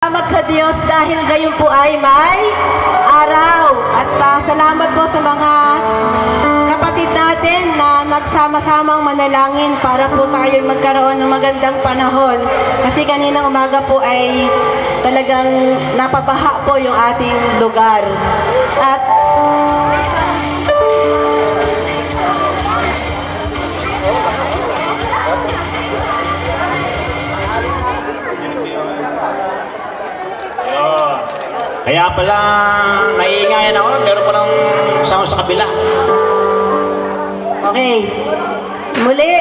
Salamat sa Diyos dahil gayon po ay may araw. At salamat po sa mga kapatid natin na nagsama-samang manalangin para po tayo magkaroon ng magandang panahon. Kasi kaninang umaga po ay talagang napabaha po yung ating lugar. At kaya pala naiingayan ako, meron pa ng sound sa kabila. okay. Muli,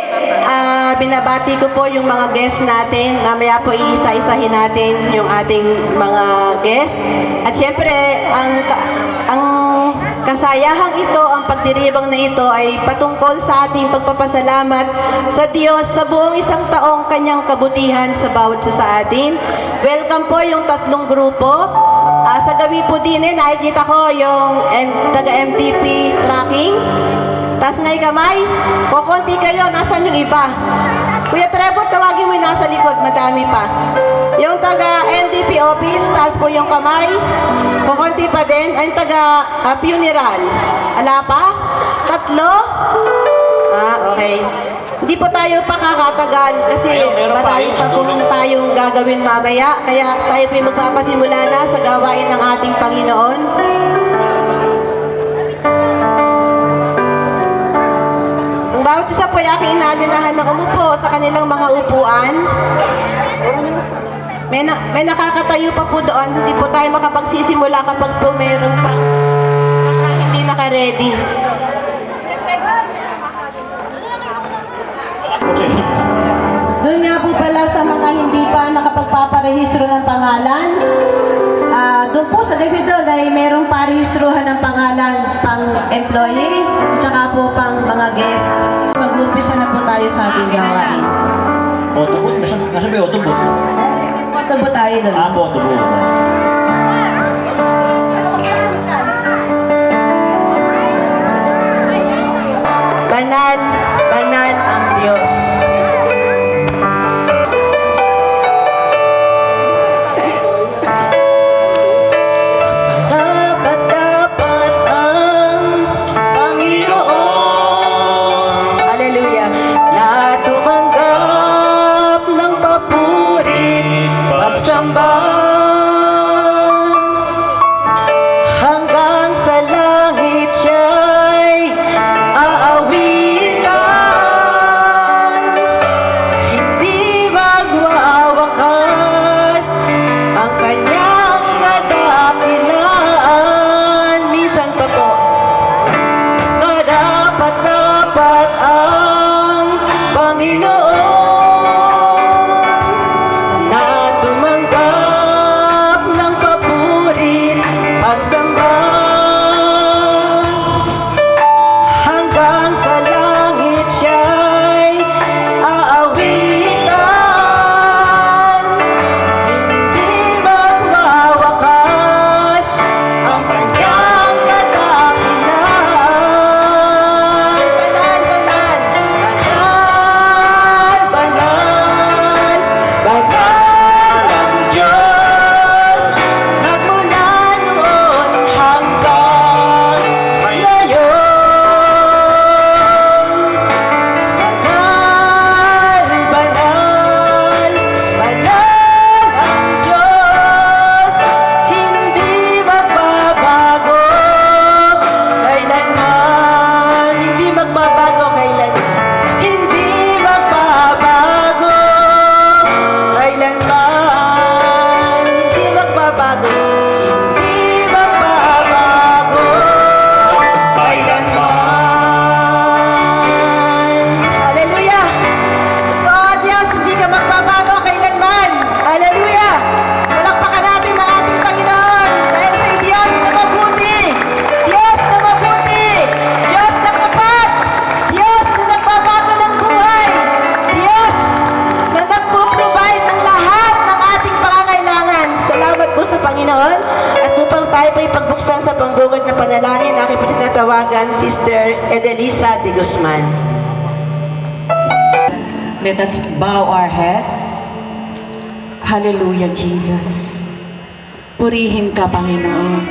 binabati ko po yung mga guests natin. Mamaya po iisa-isahin natin yung ating mga guests. At syempre, ang kasayahang ito, ang pagdiribang na ito ay patungkol sa ating pagpapasalamat sa Diyos sa buong isang taong kanyang kabutihan sa bawat isa sa atin. Welcome po yung tatlong grupo. Sa gabi po din nakikita ko yung taga-MTP tracking. Taas nga yung kamay. Kukunti kayo. Nasaan yung iba? Kuya Trevor, tawagin mo yung nasa likod. Madami pa. Yung taga-NDP office, taas po yung kamay. Kukunti pa din. Yung taga-funeral. Ala pa? Tatlo? Okay. Hindi po tayo pakakatagal kasi marami pa po tayong gagawin mamaya. Kaya tayo po magpapasimula na sa gawain ng ating Panginoon. Ang bawat isa po ay aking inaanyahan na umupo sa kanilang mga upuan. May nakakatayo pa po doon. Hindi po tayo makapagsisimula kapag po meron pa hindi naka-ready. Doon nga po pala sa mga hindi pa nakapagpaparehistro ng pangalan, doon po sa gabi doon ay merong parehistrohan ng pangalan pang employee at saka po pang mga guest. Mag-umpisa na po tayo sa ating gawain. Autobot? Nasa may autobot? Autobot tayo doon. Autobot. Banal, banal ang Diyos. Panalangin, aking pinatawagan, Sister Edelisa de Guzman. Let us bow our heads. Hallelujah, Jesus. Purihin ka, Panginoon.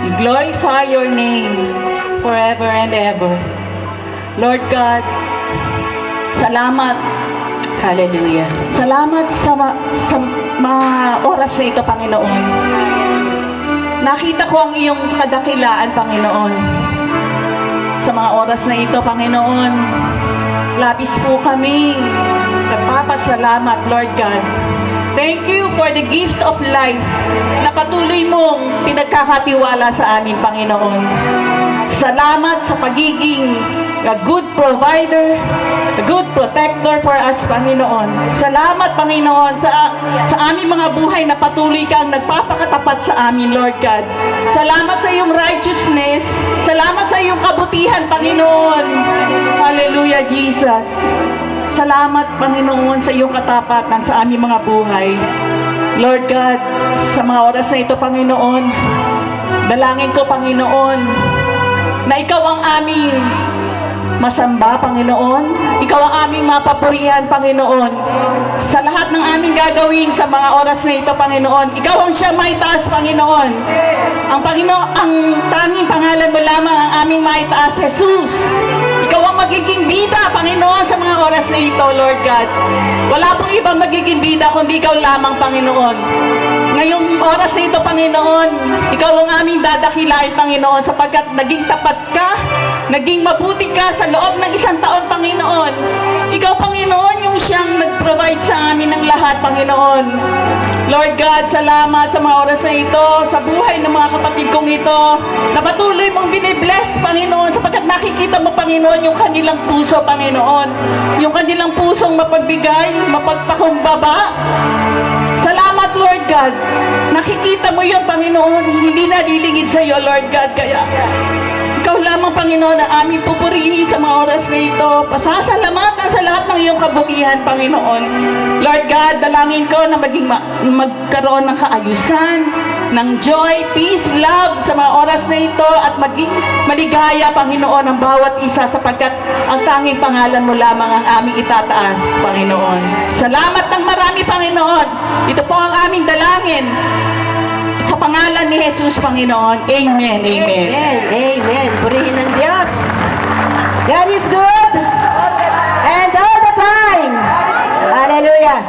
We glorify your name forever and ever. Lord God, salamat. Hallelujah. Salamat sa mga oras na ito, Panginoon. Nakita ko ang iyong kadakilaan, Panginoon. Sa mga oras na ito, Panginoon, labis po kami nagpapasalamat, Lord God. Thank you for the gift of life na patuloy mong pinagkakatiwala sa amin, Panginoon. Salamat sa pagiging a good provider, a good protector for us, Panginoon. Salamat, Panginoon, sa aming mga buhay na patuloy kang nagpapakatapat sa amin, Lord God. Salamat sa iyong righteousness. Salamat sa iyong kabutihan, Panginoon. Hallelujah, Jesus. Salamat, Panginoon, sa iyong katapatan sa aming mga buhay. Lord God, sa mga oras na ito, Panginoon, dalangin ko, Panginoon, na ikaw ang aming masamba, Panginoon. Ikaw ang aming mapapurihan, Panginoon. Sa lahat ng aming gagawin sa mga oras na ito, Panginoon, ikaw ang siya may taas, Panginoon. Ang Panginoon, ang tanging pangalan mo lamang ang aming may taas, Jesus. Ikaw ang magiging bida, Panginoon, sa mga oras na ito, Lord God. Wala pong ibang magiging bida kundi ikaw lamang, Panginoon. Ngayong oras na ito, Panginoon, ikaw ang aming dadakilain, Panginoon, sapagkat naging tapat ka, naging mabuti ka sa loob ng isang taon, Panginoon. Ikaw, Panginoon, yung siyang nag-provide sa amin ng lahat, Panginoon. Lord God, salamat sa mga oras na ito, sa buhay ng mga kapatid kong ito, na patuloy mong binibless, Panginoon, sapagkat nakikita mo, Panginoon, yung kanilang puso, Panginoon. Yung kanilang pusong mapagbigay, mapagpakumbaba. Salamat, Lord God. Nakikita mo yun, Panginoon. Hindi nalilingid sa iyo, Lord God. Kaya ikaw lamang, Panginoon, ang aming pupurihin sa mga oras na ito. Pasasalamatan sa lahat ng iyong kabutihan, Panginoon. Lord God, dalangin ko na magkaroon ng kaayusan, ng joy, peace, love sa mga oras na ito at maging maligaya, Panginoon, ang bawat isa sapagkat ang tanging pangalan mo lamang ang aming itataas, Panginoon. Salamat ng marami, Panginoon. Ito po ang aming dalangin. Sa pangalan ni Jesus, Panginoon. Amen. Amen. Amen. Amen. Purihin ng Diyos. God is good. And all the time. Hallelujah.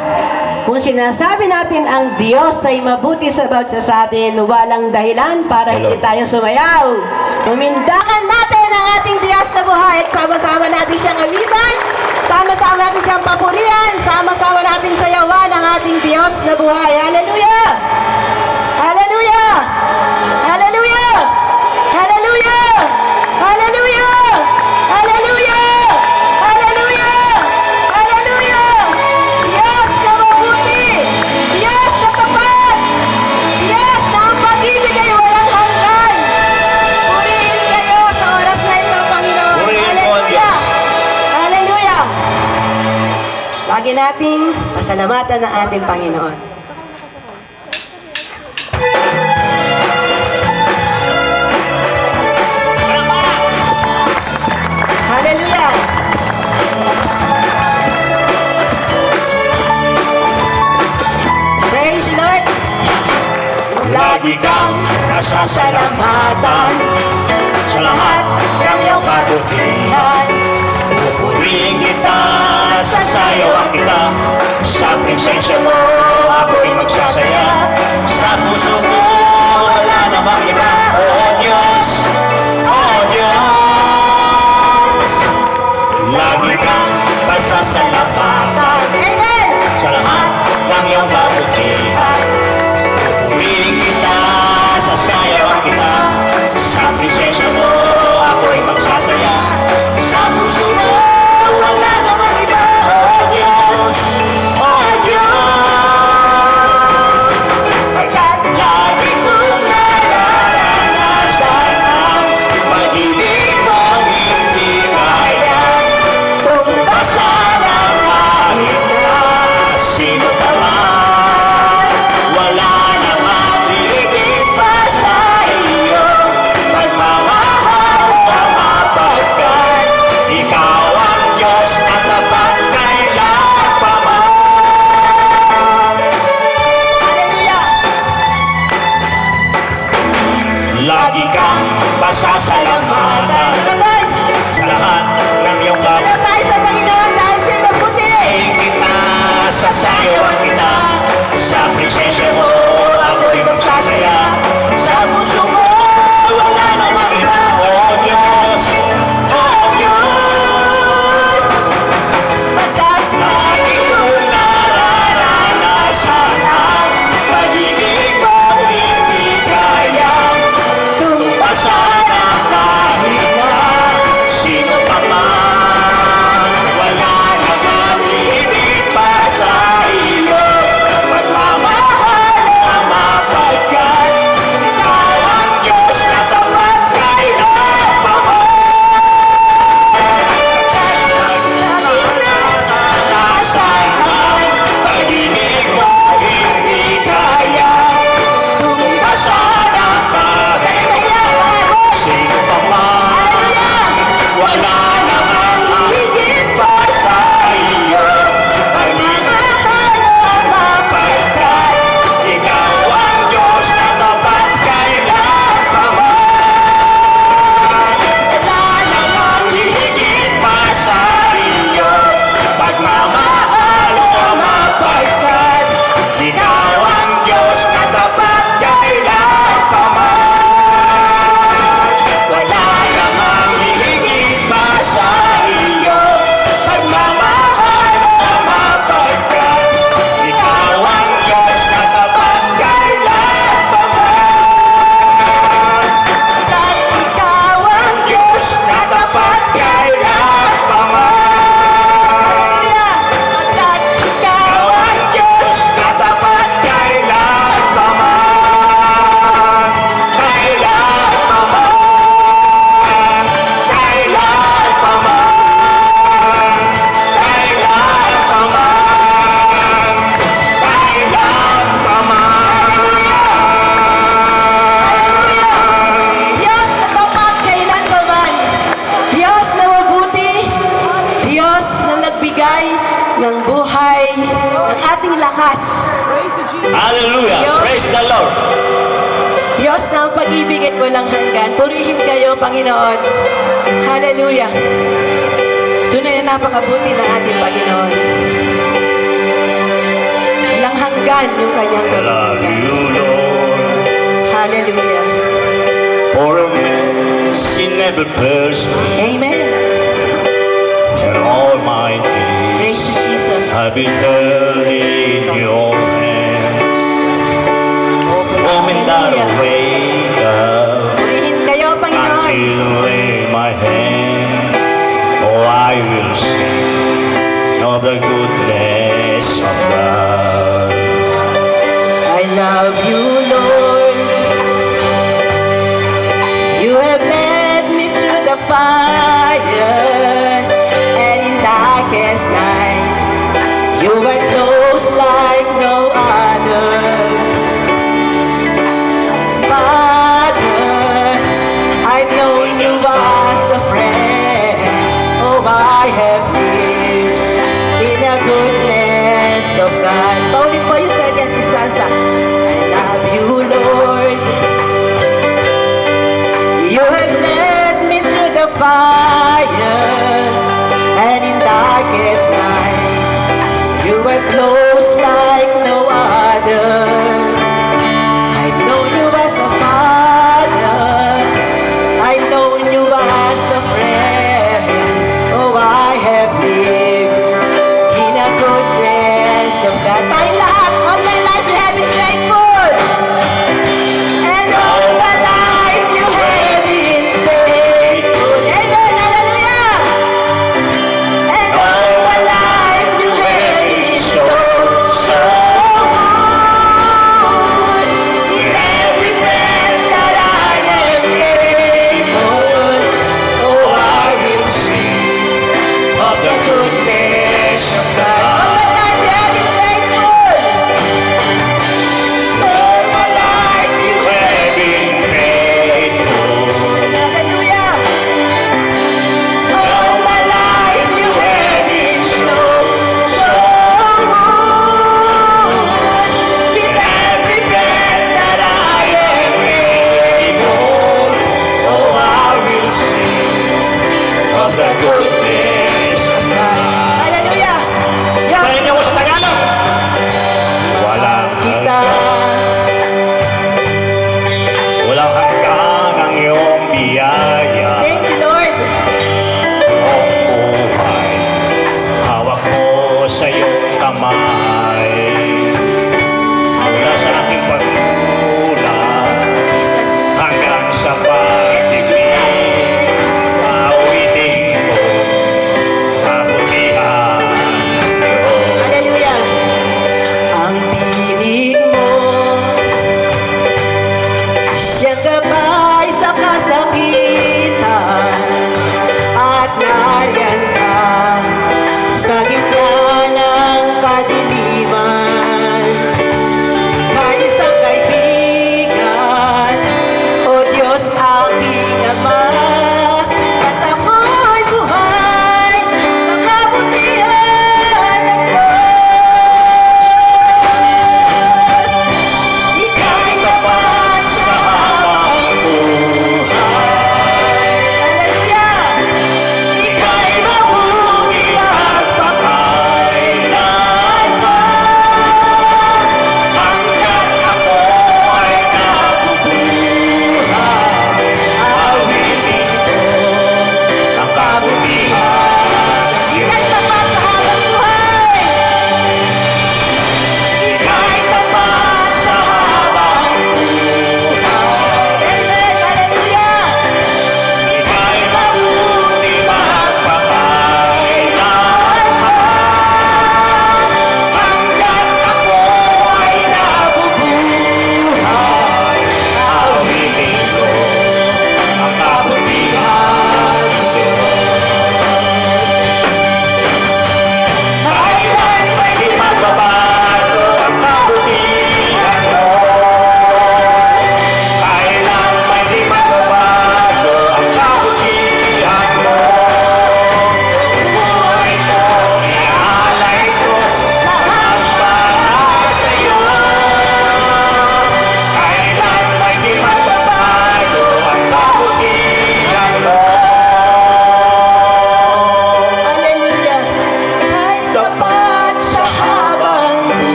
Kung sinasabi natin ang Diyos ay mabuti sa bawat isa sa atin, walang dahilan para hindi tayo sumayaw. Umindakan natin ang ating Diyos na buhay at sama-sama natin siyang awitan, sama-sama natin siyang papurihan, sama-sama natin sayawan ang ating Diyos na buhay. Hallelujah! Hallelujah! Hallelujah! Hallelujah! Hallelujah! Hallelujah! Hallelujah! Hallelujah! Diyos na mabuti! Diyos na tapat! Diyos na ang pag-ibig ay walang hanggan! Purihin kayo sa oras na ito, Panginoon! Purihin po ang Hallelujah! Diyos. Hallelujah! Lagi nating pasalamatan ang ating Panginoon. Hallelujah! Praise the Lord! Lagi kang nasasalamatan sa lahat ng iyong kabutihan. Pupurihin kita, sasayawan kita, sa presensya mo ako'y magsasaya. Sa puso mo wala namang iba, O Diyos, O Diyos. Lagi kang pasasalamatan Amen! sa lahat ng iyong kabutihan. Pupurihin kita, sasayawan kita, sa presensya mo ako'y magsasaya. Sa puso mo wala namang iba, O Diyos, O Diyos. pasasalamatan Labas! sa lahat ng iyong kapwa. Labas na Panginoon dahil sa'yo mabuti! Kita sa sayawan kita, sa presensya mo ako'y magsasaya. Sa puso mo wala namang iba, O Diyos, O Diyos. Pagkat Lagi kong nararanasan ang pag-ibig mo hindi kayang tumpasan ang kahit na sino pa man. Wala namang limit pa sa iyo. Pagmamahal na mapagkat ikaw ang Diyos na tapat kailan pa man. Nararanasan ang pag-ibig mo hindi kayang tumpasan ang kahit sino pa man. Wala namang higit pa sa iyo. Pagmamahal na mapagkat ikaw ang Diyos na tapat kailan pa man. Wala namang higit pa sa iyo. Pagmamahal na mapagkat ikaw ang Diyos na tapat kailan pa man. Wala namang hihigit pa sa iyo. Pagmamahal na mapagkat ikaw ang Diyos na tapat kailan pa man. At ikaw ang Diyos na tapat kailan pa man. At ikaw ang Diyos na tapat kailan pa man. Kailan pa man. Kailan pa man. Kailan pa man. Kailan pa man. Diyos na tapat kailan pa man. Diyos na mabuti. Diyos na nagbigay ng buhay, ng ating lakas. Hallelujah. Praise the Lord. Diyos na ang pag-ibig at walang hanggan. Purihin kayo, Panginoon. Hallelujah. Tunay na napakabuti ng ating Panginoon. Walang hanggan yung kanyang Love kabutihan. you, Lord. Hallelujah. For mercy never fails me. Amen. And all my Praise days you, Jesus. I've been held in your hands. Moment that I wake up Purihin kayo, Panginoon. until lay my hand. Oh, I will sing of the goodness of God. I love you, Lord. You have led me through the fire and in darkest night. You were close like no other. Father, I've known you as a friend. Oh, I have lived in the goodness of God. Paulit po yung second stanza. I love you, Lord. You have led me through the fire and in darkest night. You were close like no other. I've known you as a father. I've known you as a friend. Oh, I have lived in a goodness of God. Tayong lahat, all my life you have been faithful. And all my life you have been faithful. Amen, hallelujah. And all my life you have been so good. In every breath that I am able, oh, I will sing Of the the goodness of God. All my life you have been faithful.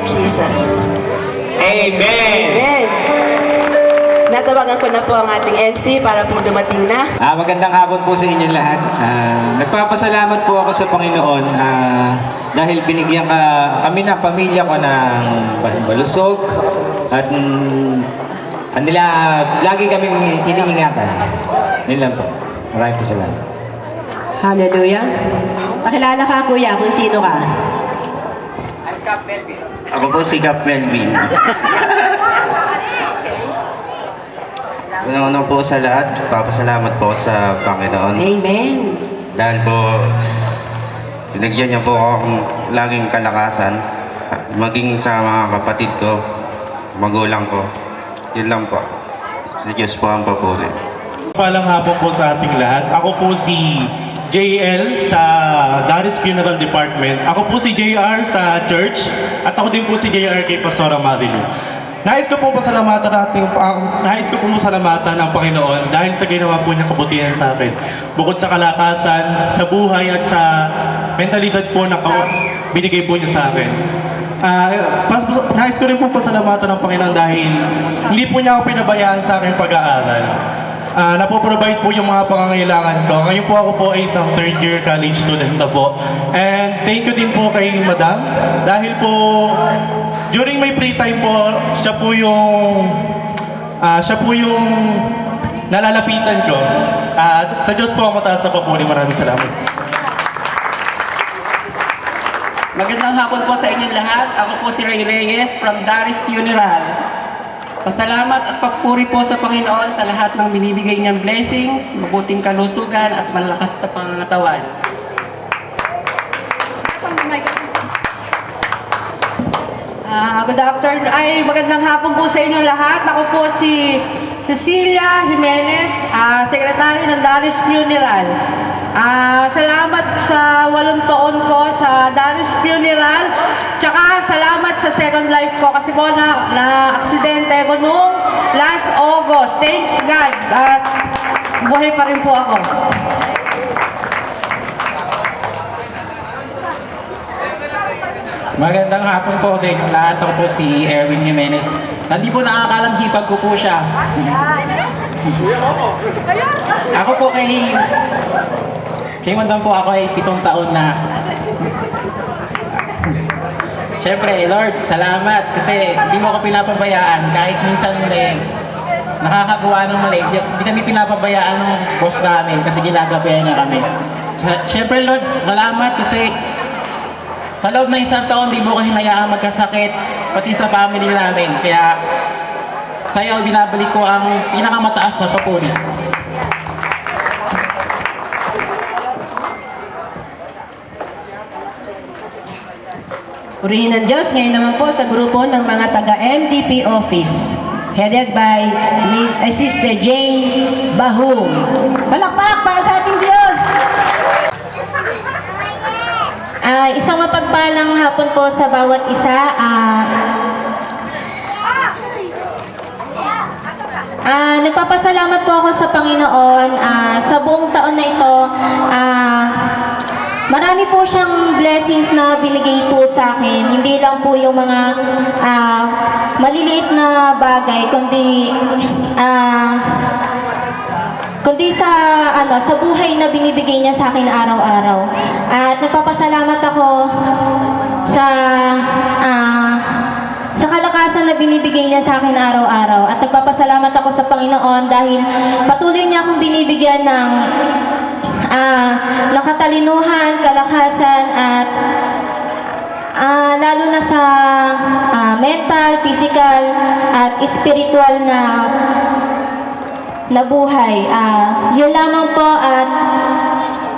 of Jesus. Amen! Amen. Natawagan ko na po ang ating MC para po dumating na. Magandang hapon po sa inyong lahat. Nagpapasalamat po ako sa Panginoon dahil binigyan kami ng pamilya ko ng balusog at nila lagi kaming iniingatan. Yun lang po. Maraming po salamat. Hallelujah. Pakilala ka, kuya, kung sino ka. Ako po si Cap Melvin. Una-una po sa lahat, papasalamat po sa Panginoon. Amen. Dahil po, binigyan niya po akong laging kalakasan, maging sa mga kapatid ko, magulang ko. Yun lang po. Sa Diyos po ang papuri. Palang hapon po sa ating lahat. Ako po si JL sa Daris Funeral Department. Ako po si JR sa church. At ako din po si JR kay Pastora Marilu. Nais ko po pasalamatan ang Panginoon dahil sa ginawa po niya kabutihan sa akin. Bukod sa kalakasan, sa buhay at sa mentalidad po na binigay po niya sa akin. Nais ko rin po pasalamatan ng Panginoon dahil hindi po niya ako pinabayaan sa aking pag-aaral. Napoprovide po yung mga pangangailangan ko. Ngayon po ako po ay isang third year college student na po. And thank you din po kay Madam dahil po during my free time po, siya po yung nalalapitan ko. At sa Diyos po ang mataas na papuri. Maraming salamat. Magandang hapon po sa inyong lahat. Ako po si Ray Reyes from Daris Funeral. Pasalamat at papuri po sa Panginoon sa lahat ng binibigay niyang blessings, mabuting kalusugan at malakas na pangangatawan. Good afternoon. Magandang hapon po sa inyo lahat. Ako po si Cecilia Jimenez, Secretary ng Daris Funeral. Salamat sa 8 taon ko sa Daris Funeral. Tsaka salamat sa Second Life ko kasi po na-aksidente ko noong last August. Thanks God. At buhay pa rin po ako. Magandang hapon po sa inyo lahat. Ako po si Erwin Jimenez. Hindi po nakakalam hipag ko po siya. Ako po kay Madam po ako ay 7 taon na. Siyempre, Lord, salamat kasi hindi mo ako pinapabayaan kahit minsan nakakagawa ng mali. Hindi kami pinapabayaan ng boss namin kasi ginagabayan niya kami. Siyempre, Lord, salamat kasi sa loob ng 1 taon, di mo ko hinayaan magkasakit, pati sa family namin. Kaya sa'yo, binabalik ko ang pinakamataas na papuri. Purihin ng Diyos ngayon naman po sa grupo ng mga taga-MDP office. Headed by Sister Jane Bahum. Palakpak para sa ating Diyos! Isang mapagpalang hapon po sa bawat isa. Nagpapasalamat po ako sa Panginoon sa buong taon na ito. Marami po siyang blessings na binigay po sa akin. Hindi lang po yung mga maliliit na bagay, kundi sa buhay na binibigay niya sa akin araw-araw. At nagpapasalamat ako sa kalakasan na binibigay niya sa akin araw-araw. At nagpapasalamat ako sa Panginoon dahil patuloy niya akong binibigyan ng katalinuhan, kalakasan at lalo na sa mental, physical at spiritual na buhay. Yun lamang po at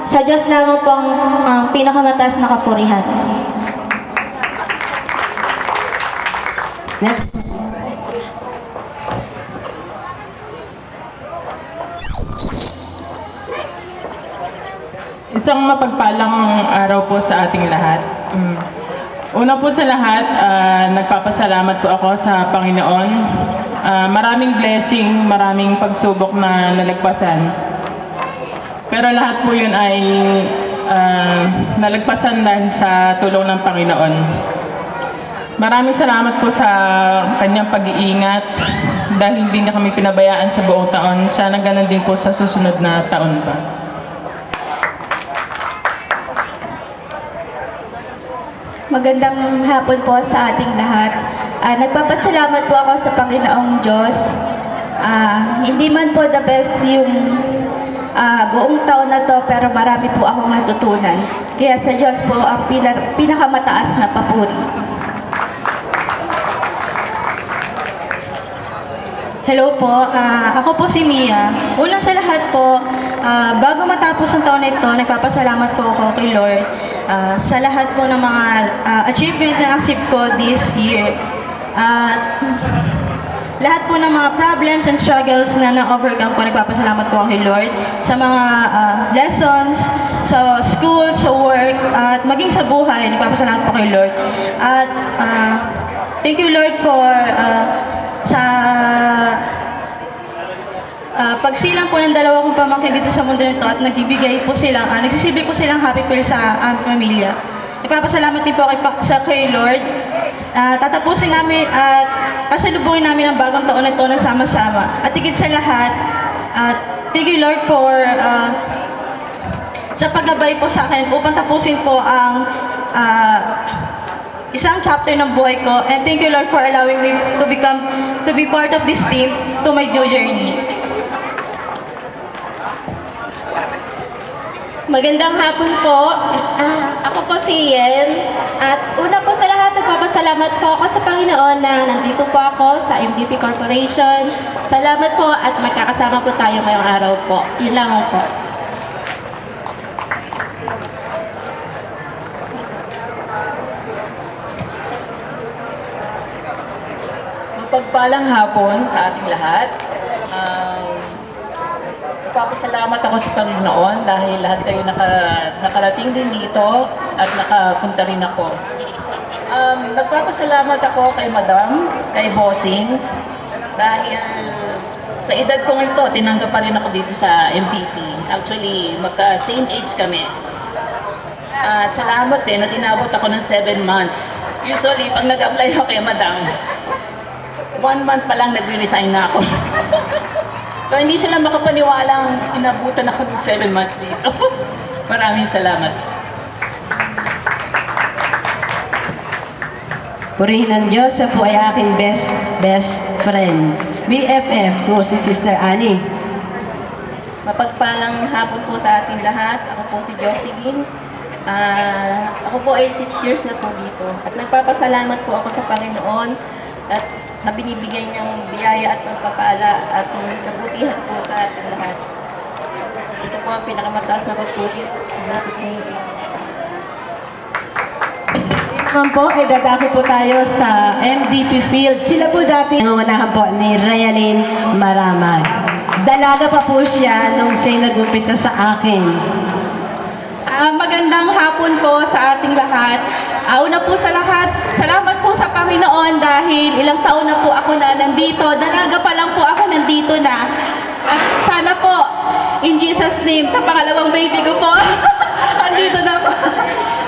sa Diyos lamang po ang pinakamataas na kapurihan. Next. Isang mapagpalang araw po sa ating lahat. Una po sa lahat, nagpapasalamat po ako sa Panginoon. Maraming blessing, maraming pagsubok na nalagpasan. Pero lahat po yun ay nalagpasan lang sa tulong ng Panginoon. Maraming salamat po sa kanyang pag-iingat dahil hindi niya kami pinabayaan sa buong taon. Sana ganun din po sa susunod na taon pa. Magandang hapon po sa ating lahat. Nagpapasalamat po ako sa Panginoong Diyos. Hindi man po the best yung buong taon na to, pero marami po akong natutunan. Kaya sa Diyos po ang pinakamataas na papuri. Hello po, ako po si Mia. Unang sa lahat po, bago matapos ang taon na ito, nagpapasalamat po ako kay Lord sa lahat po ng mga achievement na achieve ko this year. Lahat po ng mga problems and struggles na na-overcome ko, nagpapasalamat po ako kay Lord sa mga lessons, sa school, sa work, at maging sa buhay, nagpapasalamat po kay Lord. At thank you Lord for sa pagsilang po ng dalawa kong pamangkin dito sa mundo nito at nagbibigay po silang, nagsisilbi po silang happy pill sa aming pamilya. Nagpapasalamat din po kay Lord. Tatapusin namin at pasalubungin namin ang bagong taon na ito ng sama-sama. At higit sa lahat, thank you Lord for sa paggabay po sa akin upang tapusin po ang isang chapter ng buhay ko, and thank you Lord for allowing me to be part of this team to my new journey. Magandang hapon po. Ako po si Yen. At una po sa lahat, nagpapasalamat po ako sa Panginoon na nandito po ako sa MDP Corporation. Salamat po at magkakasama po tayo ngayong araw po. Yun lang po. Pagpalang hapon sa ating lahat. Nagpapasalamat ako sa Panginoon dahil lahat kayo nakarating din dito at nakapunta rin ako. Nagpapasalamat ako kay Madam, kay Bossing, dahil sa edad kong ito, tinanggap pa rin ako dito sa MTP. Actually, magka-same age kami. At salamat din at inabot ako ng 7 months. Usually, pag nag-apply ako kay Madam, 1 month pa lang nagre-resign na ako. So hindi sila makapaniwalang inabutan ako ng 7 months dito. Maraming salamat. Purihin ng Diyos, siya po ay aking best friend. BFF ko si Sister Annie. Mapagpalang hapon po sa ating lahat. Ako po si Jocelyn. Ako po ay 6 years na po dito. At nagpapasalamat po ako sa Panginoon at sa binibigay niyang biyaya at pagpapala at kabutihan po sa ating lahat. Ito po ang pinakamataas na pagpupit. Jesus name. Naman po, dadako po tayo sa MDP Field. Sila po dati nangungunahan po ni Rayalyn Maramag. Dalaga pa po siya nung siya'y nag-umpisa sa akin. Magandang hapon po sa ating lahat. Una po sa lahat, salamat po sa Panginoon dahil ilang taon na po ako na nandito. Dalaga pa lang po ako nandito na. At sana po, in Jesus' name, sa pangalawang baby ko po, nandito na po.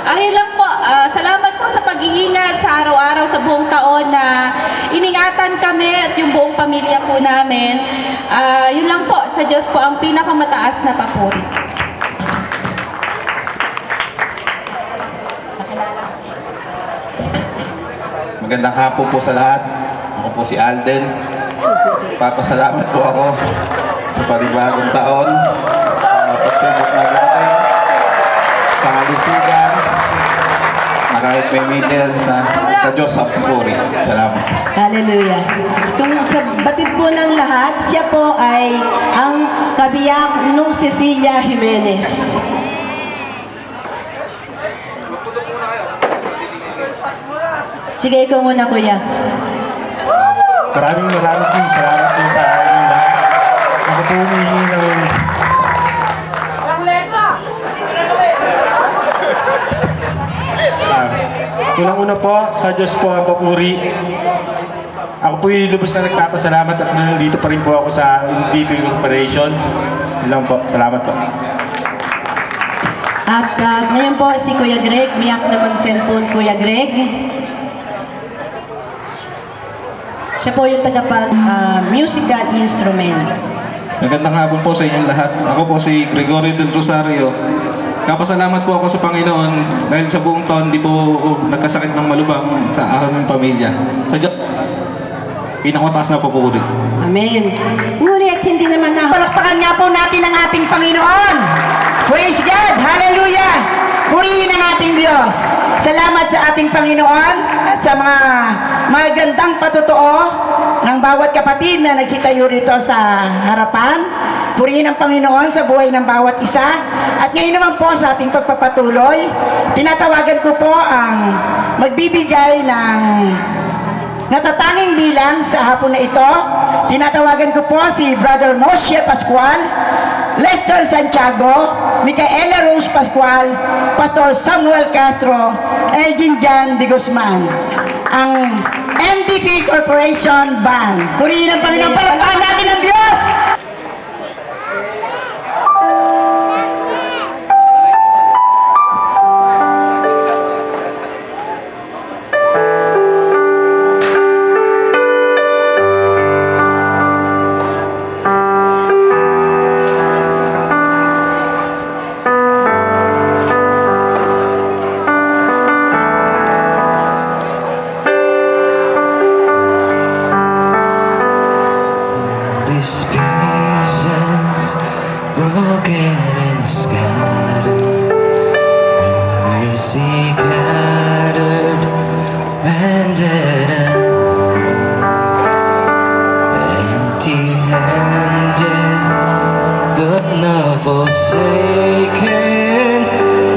Ayun lang po, salamat po sa pag-iingat sa araw-araw sa buong taon na iningatan kami at yung buong pamilya po namin. Yun lang po, sa Diyos po ang pinakamataas na papuri. Magandang hapon po sa lahat. Ako po si Alden. Papasalamat po ako sa panibagong taon. Pagsubok na natin sa kalusugan na kahit may maintenance na sa Diyos sa pupuri. Salamat. Hallelujah. Kung sa batid po ng lahat, siya po ay ang kabiyak nung Cecilia Jimenez. Sige, ikaw muna, kuya. Maraming salamat po sa inyong lahat. Ako po humihingi ng... Unang-una po, sa Diyos po ang papuri. Ako po yung lubos na nagpapasalamat at nandito pa rin po ako sa MDP Corporation. Yun lang po. Salamat po. At ngayon po si Kuya Greg, miyak na mag-cellphone Kuya Greg. Siya po yung musical instrument. Magandang hapon po sa inyong lahat. Ako po si Gregorio del Rosario. Kapasalamat po ako sa Panginoon dahil sa buong taon di po nagkasakit ng malubhang sa aming pamilya. Sa Diyos, pinakataas na papuri. Amen. Ngunit hindi naman na... Palakpakan nga po natin ang ating Panginoon. Praise God! Hallelujah! Purihin ang ating Diyos. Salamat sa ating Panginoon at sa mga magandang patotoo ng bawat kapatid na nagsitayo rito sa harapan. Purihin ang Panginoon sa buhay ng bawat isa. At ngayon naman po sa ating pagpapatuloy, tinatawagan ko po ang magbibigay ng natatanging bilang sa hapon na ito. Tinatawagan ko po si Brother Moshe Pascual, Lester Santiago, Micaela Rose Pascual, Pastor Samuel Castro, Elgin Jan de Guzman, ang MDP Corporation Band. Purihin ang Panginoon, palakpakan natin ang Diyos! This pieces broken and scattered, and mercy gathered, banded and empty-handed, but not forsaken.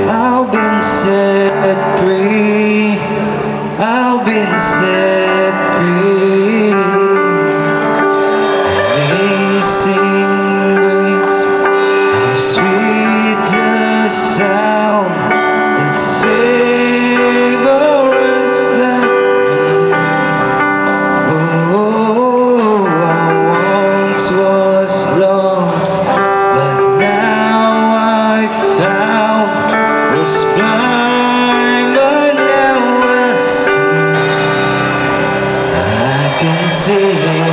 I've been set free. I've been set free. Amazing grace, how sweet the sound that saved a wretch like me. Oh, I once was lost, but now I found. Was blind, but now I see. I can see now.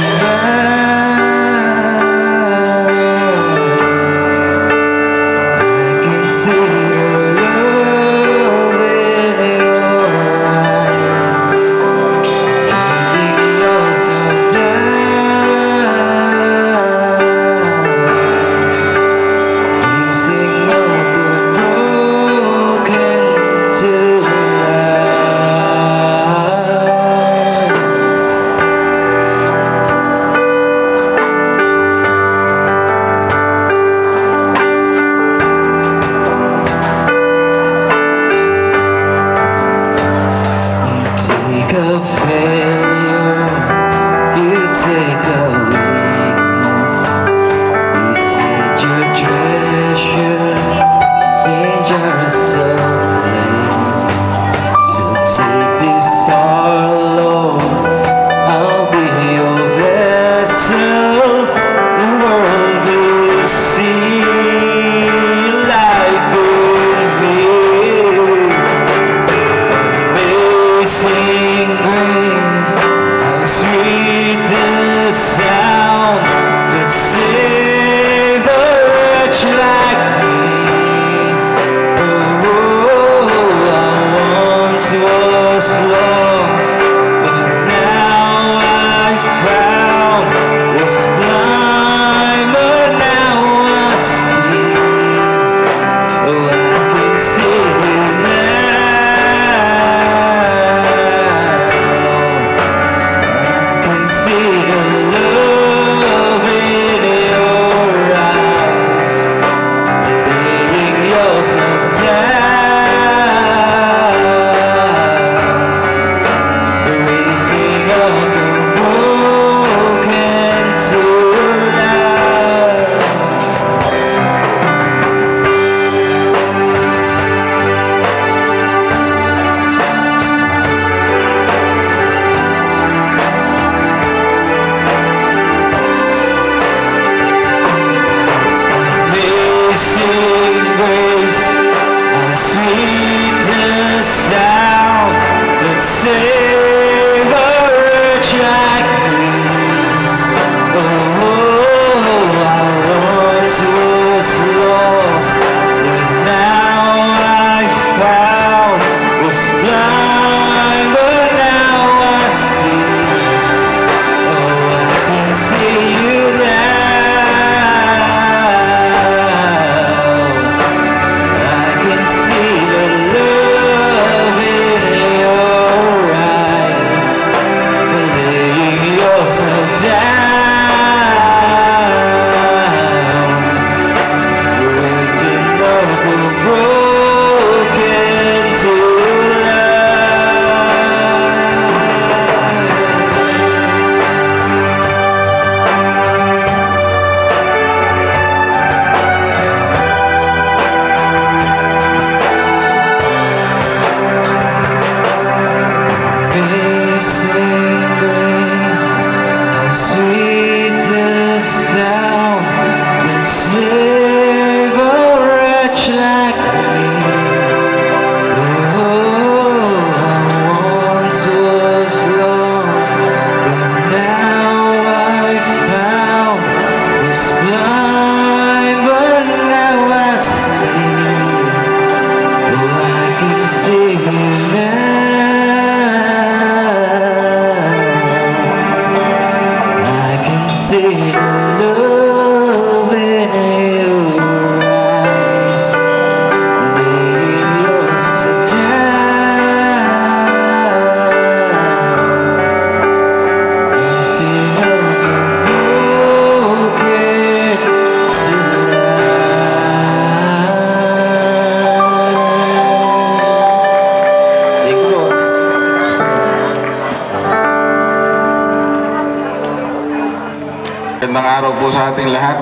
po sa ating lahat.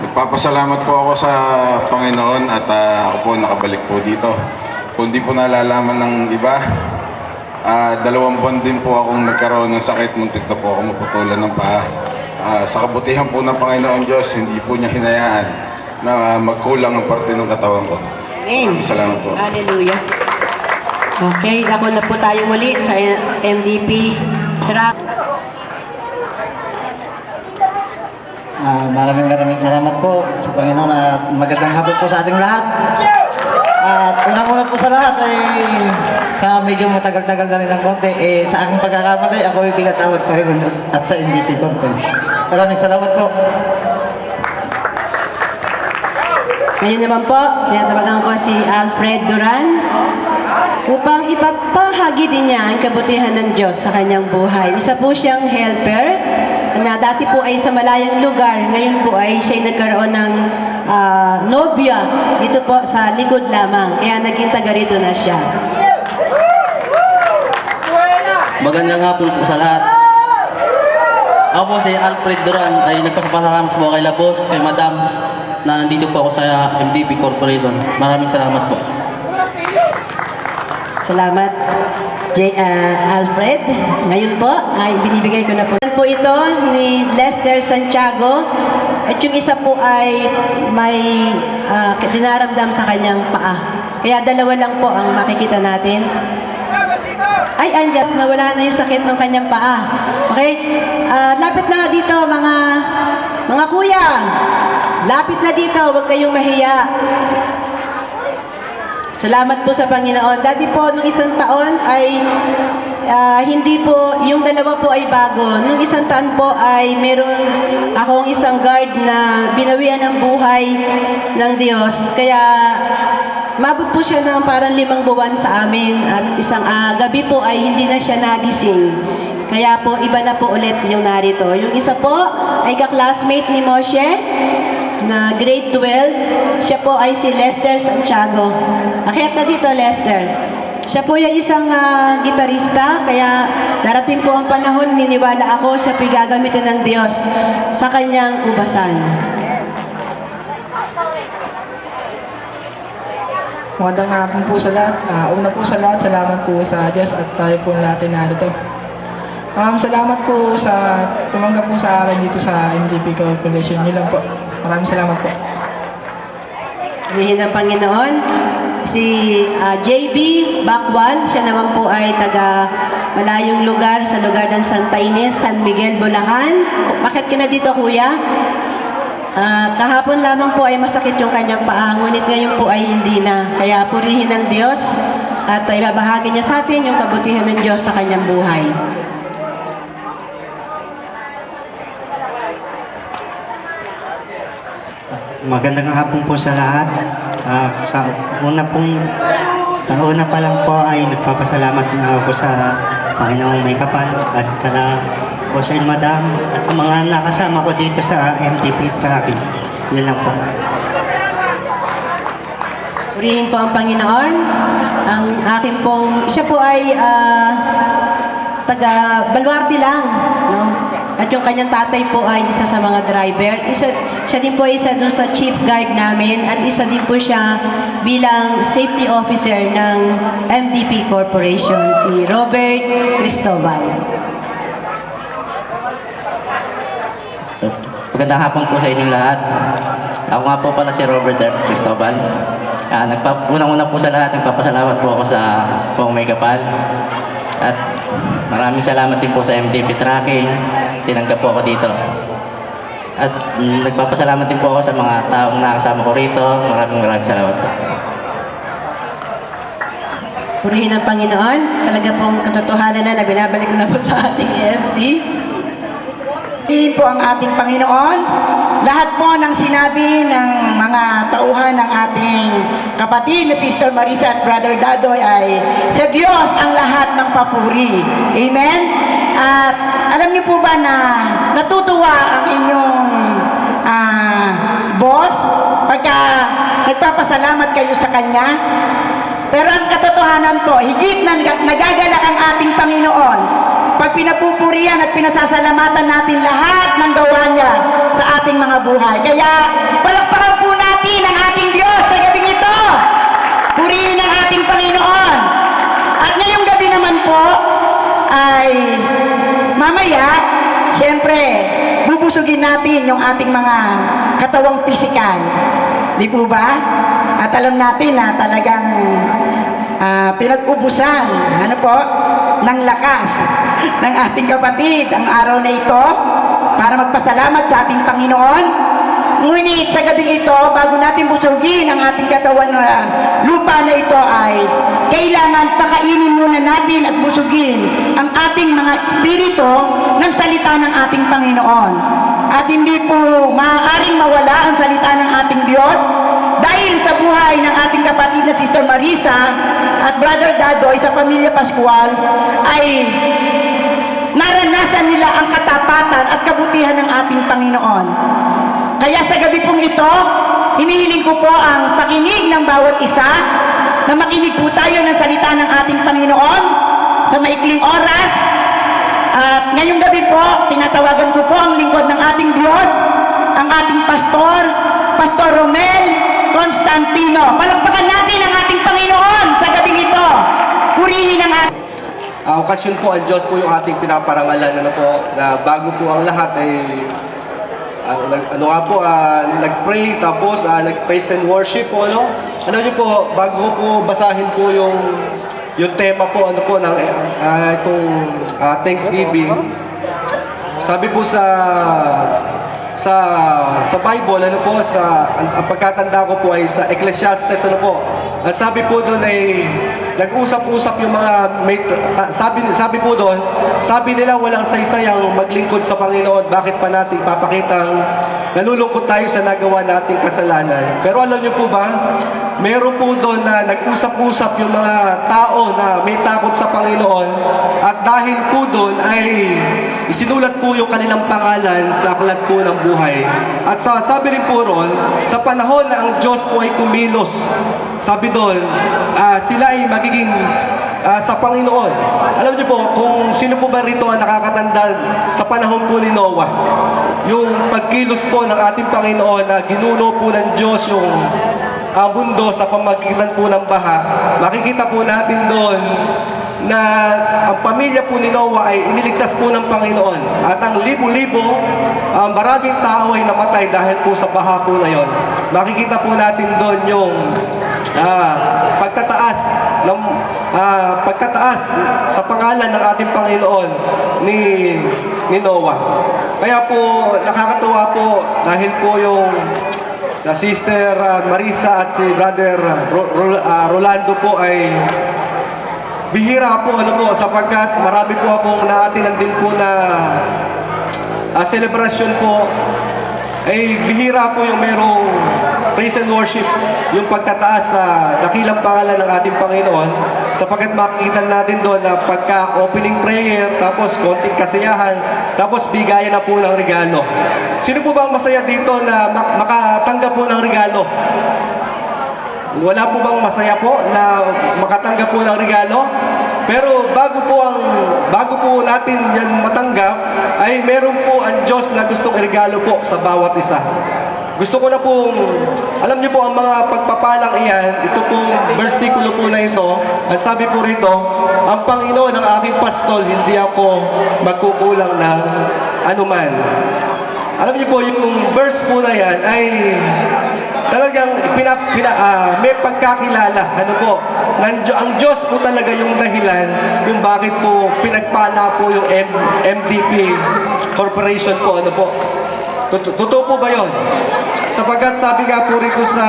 Nagpapasalamat po ako sa Panginoon at ako po nakabalik po dito. Kung di po nalalaman ng iba, 2 buwan din po akong nagkaroon ng sakit. Muntik na po ako maputulan ng paa. Sa kabutihan po ng Panginoon Diyos, hindi po niya hinayaan na magkulang ang parte ng katawan ko. Amen. Salamat po. Hallelujah. Okay, ako na po tayo muli sa MDP Track. Maraming salamat po sa Panginoon at magandang hapon po sa ating lahat. At una po sa lahat ay sa medyo matagal-tagal na rin ng konti, sa aking pagkakamali, ako ay pinatawad pa rin ng Diyos at sa MDP Company. Maraming salamat po. Ngayon naman po, tinatawagan ko si Alfred Duran upang ipagpahagi din niya ang kabutihan ng Diyos sa kanyang buhay. Isa po siyang helper na dati po ay sa malayang lugar, ngayon po ay siya nagkaroon ng nobya dito po sa likod lamang. Kaya naging taga rito na siya. Magandang hapon po sa lahat. Ako po si Alfred Duran ay nagpapasalamat po kay Labos, kay Madam na nandito po ako sa MDP Corporation. Maraming salamat po. Salamat, Alfred. Ngayon po ay binibigay ko na po. Po ito ni Lester Santiago at yung isa po ay may dinaramdam sa kanyang paa. Kaya 2 lang po ang makikita natin. Ay, anjas, nawala na yung sakit ng kanyang paa. Okay? Lapit na dito mga kuya. Lapit na dito, huwag kayong mahiya. Salamat po sa Panginoon. Dati po, nung 1 taon ay hindi po, yung 2 po ay bago. Nung 1 taon po ay meron akong isang guard na binawian ng buhay ng Diyos. Kaya mabot po siya ng parang 5 buwan sa amin at isang gabi po ay hindi na siya nagising. Kaya po, iba na po ulit yung narito. Yung isa po ay ka-classmate ni Moshe na grade 12. Siya po ay si Lester Santiago. Akyat na dito, Lester. Siya po yung isang gitarista, kaya darating po ang panahon, niniwala ako, siya po gagamitin ng Diyos sa kanyang ubasan. Magandang hapon po sa lahat. Una po sa lahat, salamat po sa Diyos at tayo po natin narito. Salamat po sa tumanggap po sa akin dito sa MDP Corporation. Yun lang po. Maraming salamat po. Purihin ng Panginoon. Si JB Bakwal, siya naman po ay taga malayong lugar sa lugar ng Santa Ines, San Miguel, Bulacan. Bakit ka na dito, kuya? Kahapon lamang po ay masakit yung kanyang paa, ngunit ngayon po ay hindi na. Kaya purihin ng Diyos at ibabahagi niya sa atin yung kabutihan ng Diyos sa kanyang buhay. Magandang hapon po sa lahat. Sa una pa lang po ay nagpapasalamat na ako sa Panginoong May Kapal at kala Boss and Madam at sa mga nakasama ko dito sa MDP Tracking. Yun lang po. Purihin po ang Panginoon. Ang akin pong, siya po ay taga Baluarte lang, no? At yung kanyang tatay po ay isa sa mga driver. Siya din po isa doon sa chief guard namin at isa din po siya bilang safety officer ng MDP Corporation, si Robert Cristobal. Magandang hapon po sa inyong lahat. Ako nga po pala si Robert Cristobal. Unang-una po sa lahat, nagpapasalamat po ako sa Pong May Kapal. At maraming salamat din po sa MDP Tracking. Tinanggap po ako dito. At nagpapasalamat din po ako sa mga taong nakasama ko rito. Maraming salamat po. Purihin ang Panginoon. Talaga pong katotohanan na binabalik ko na po sa ating MC. Purihin po ang ating Panginoon. Lahat po ng sinabi ng mga tauhan ng ating kapatid na Sister Marisa at Brother Dadoy ay sa Diyos ang lahat ng papuri. Amen? At alam niyo po ba na natutuwa ang inyong boss pagka nagpapasalamat kayo sa kanya? Pero ang katotohanan po, higit na nagagalak ang ating Panginoon pag pinapupurihan at pinasasalamatan natin lahat ng gawa niya sa ating mga buhay. Kaya palakpakan po natin ang ating Diyos sa gabing ito. Purihin ang ating Panginoon. At ngayong gabi naman po ay mamaya, siyempre, bubusugin natin yung ating mga katawang pisikal. Di po ba? At alam natin na talagang pinag-ubusan, ano po, ng lakas ng ating kapatid ang araw na ito para magpasalamat sa ating Panginoon. Ngunit sa gabing ito, bago natin busugin ang ating katawan na lupa na ito ay kailangan pakainin muna natin at busugin ang ating mga espiritu ng salita ng ating Panginoon. At hindi po maaaring mawala ang salita ng ating Diyos dahil sa buhay ng ating kapatid na Sister Marisa at Brother Dadoy sa Pamilya Pascual ay naranasan nila ang katapatan at kabutihan ng ating Panginoon. Kaya sa gabi pong ito, hinihiling ko po ang pakinig ng bawat isa na makinig po tayo ng salita ng ating Panginoon sa maikling oras. At ngayong gabi po, tinatawagan ko po ang lingkod ng ating Diyos, ang ating pastor, Pastor Romel Constantino. Palakpakan natin ang ating Panginoon sa gabing ito. Purihin ang ating okasyon po, ang Diyos po yung ating pinaparangalan, ano po, na bago po ang lahat ay nag-pray, tapos nag-praise and worship po, ano? Ano niyo po, bago ko po basahin po yung tema po, ano po, ng itong Thanksgiving. Sabi po sa Bible, ano po, ang pagkatanda ko po ay sa Ecclesiastes, ano po. Ang sabi po doon ay nag-usap-usap yung mga sabi po doon, sabi nila walang saysayang maglingkod sa Panginoon, bakit pa natin ipapakitang nalulungkot tayo sa nagawa nating kasalanan. Pero alam niyo po ba, meron po doon na nag-usap-usap yung mga tao na may takot sa Panginoon, at dahil po doon ay isinulat po yung kanilang pangalan sa aklat po ng buhay. At sabi rin po ron, sa panahon na ang Diyos po ay kumilos, sabi doon, sila ay magiging sa Panginoon. Alam niyo po, kung sino po ba rito ang nakakatanda sa panahon po ni Noah, yung pagkilos po ng ating Panginoon na ginuno po ng Diyos yung mundo sa pamagitan po ng baha, makikita po natin doon na ang pamilya po ni Noah ay iniligtas po ng Panginoon. At ang libo-libo, maraming tao ay namatay dahil po sa baha po na yon. Makikita po natin doon yung pagtataas sa pangalan ng ating Panginoon ni Noah. Kaya po nakakatuwa po dahil po yung sa Sister Marisa at si Brother Rolando po ay bihira po, ano po, sapagkat marami po akong naatinan din po na celebration po, ay bihira po yung merong praise and worship, yung pagtataas sa dakilang pangalan ng ating Panginoon, sapagkat makikita natin doon na pagka-opening prayer, tapos konting kasiyahan, tapos bigayan na po ng regalo. Sino po bang masaya dito na makatanggap po ng regalo? Wala po bang masaya po na makatanggap po ng regalo? Pero bago po natin yan matanggap, ay meron po ang Diyos na gustong regalo po sa bawat isa. Gusto ko na pong, alam niyo po ang mga pagpapalang iyan, ito pong versikulo po na ito, ang sabi po rito, ang Panginoon ang aking pastol, hindi ako magkukulang ng anuman. Alam niyo po, yung verse po na yan ay talagang may pagkakilala. Ano po? Ang Diyos po talaga yung dahilan kung bakit po pinagpala po yung MDP Corporation po. Ano po? Totoo po ba yun? Sapagkat sabi nga po rito sa,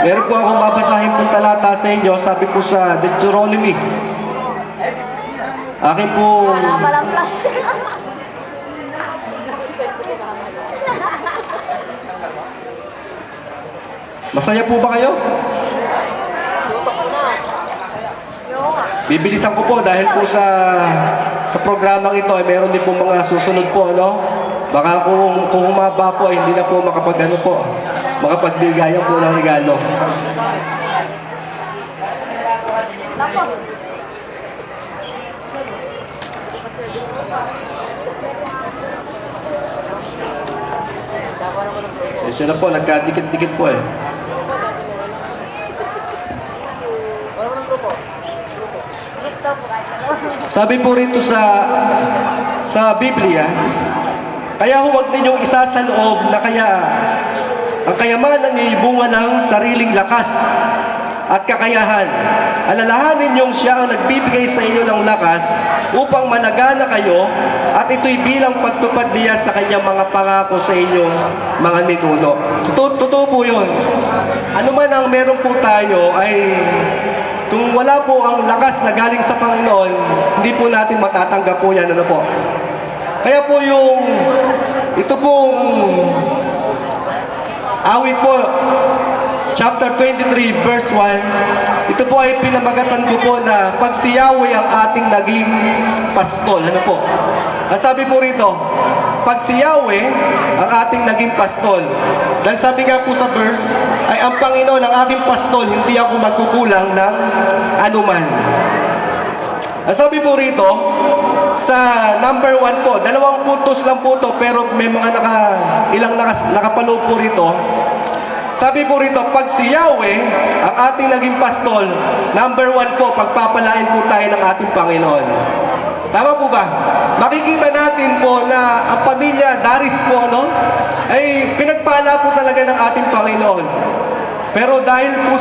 meron po akong babasahin pong talata sa inyo, sabi po sa Deuteronomy. Akin po... Masaya po ba kayo? Bibilisan ko po dahil po sa programang ito ay meron din po mga susunod po, ano? Baka kung humaba po ay hindi na po makapagbigayan po ng regalo. Siya na po, nagkadikit-dikit po eh. Sabi po rito sa Biblia, kaya huwag ninyong isa sa loob na kaya ang kayamanan niyo ay bunga ng sariling lakas at kakayahan. Alalahanin niyong siya ang nagbibigay sa inyo ng lakas upang managana kayo at ito'y bilang pagtupad niya sa kanyang mga pangako sa inyong mga ninuno. Totoo po yun. Ano man ang meron po tayo ay kung wala po ang lakas na galing sa Panginoon, hindi po natin matatanggap po yan. Ano po? Kaya po ito pong awit po, chapter 23, verse 1, ito po ay pinamagatan ko po na pag si Yahweh ang ating naging pastol. Ano po? Ang sabi po rito, pag si Yahweh ang ating naging pastol. Dahil sabi nga po sa verse, ay ang Panginoon ang aking pastol, hindi ako magkukulang ng anuman. Ang sabi po rito, sa number 1 po, 2 puntos lang po to, pero may mga nakapaloob po rito. Sabi po rito, pag si Yahweh ang ating naging pastol, number 1 po, pagpapalain po tayo ng ating Panginoon. Tama po ba? Makikita natin po na ang pamilya Daris po, ay pinagpala po talaga ng ating Panginoon. Pero dahil po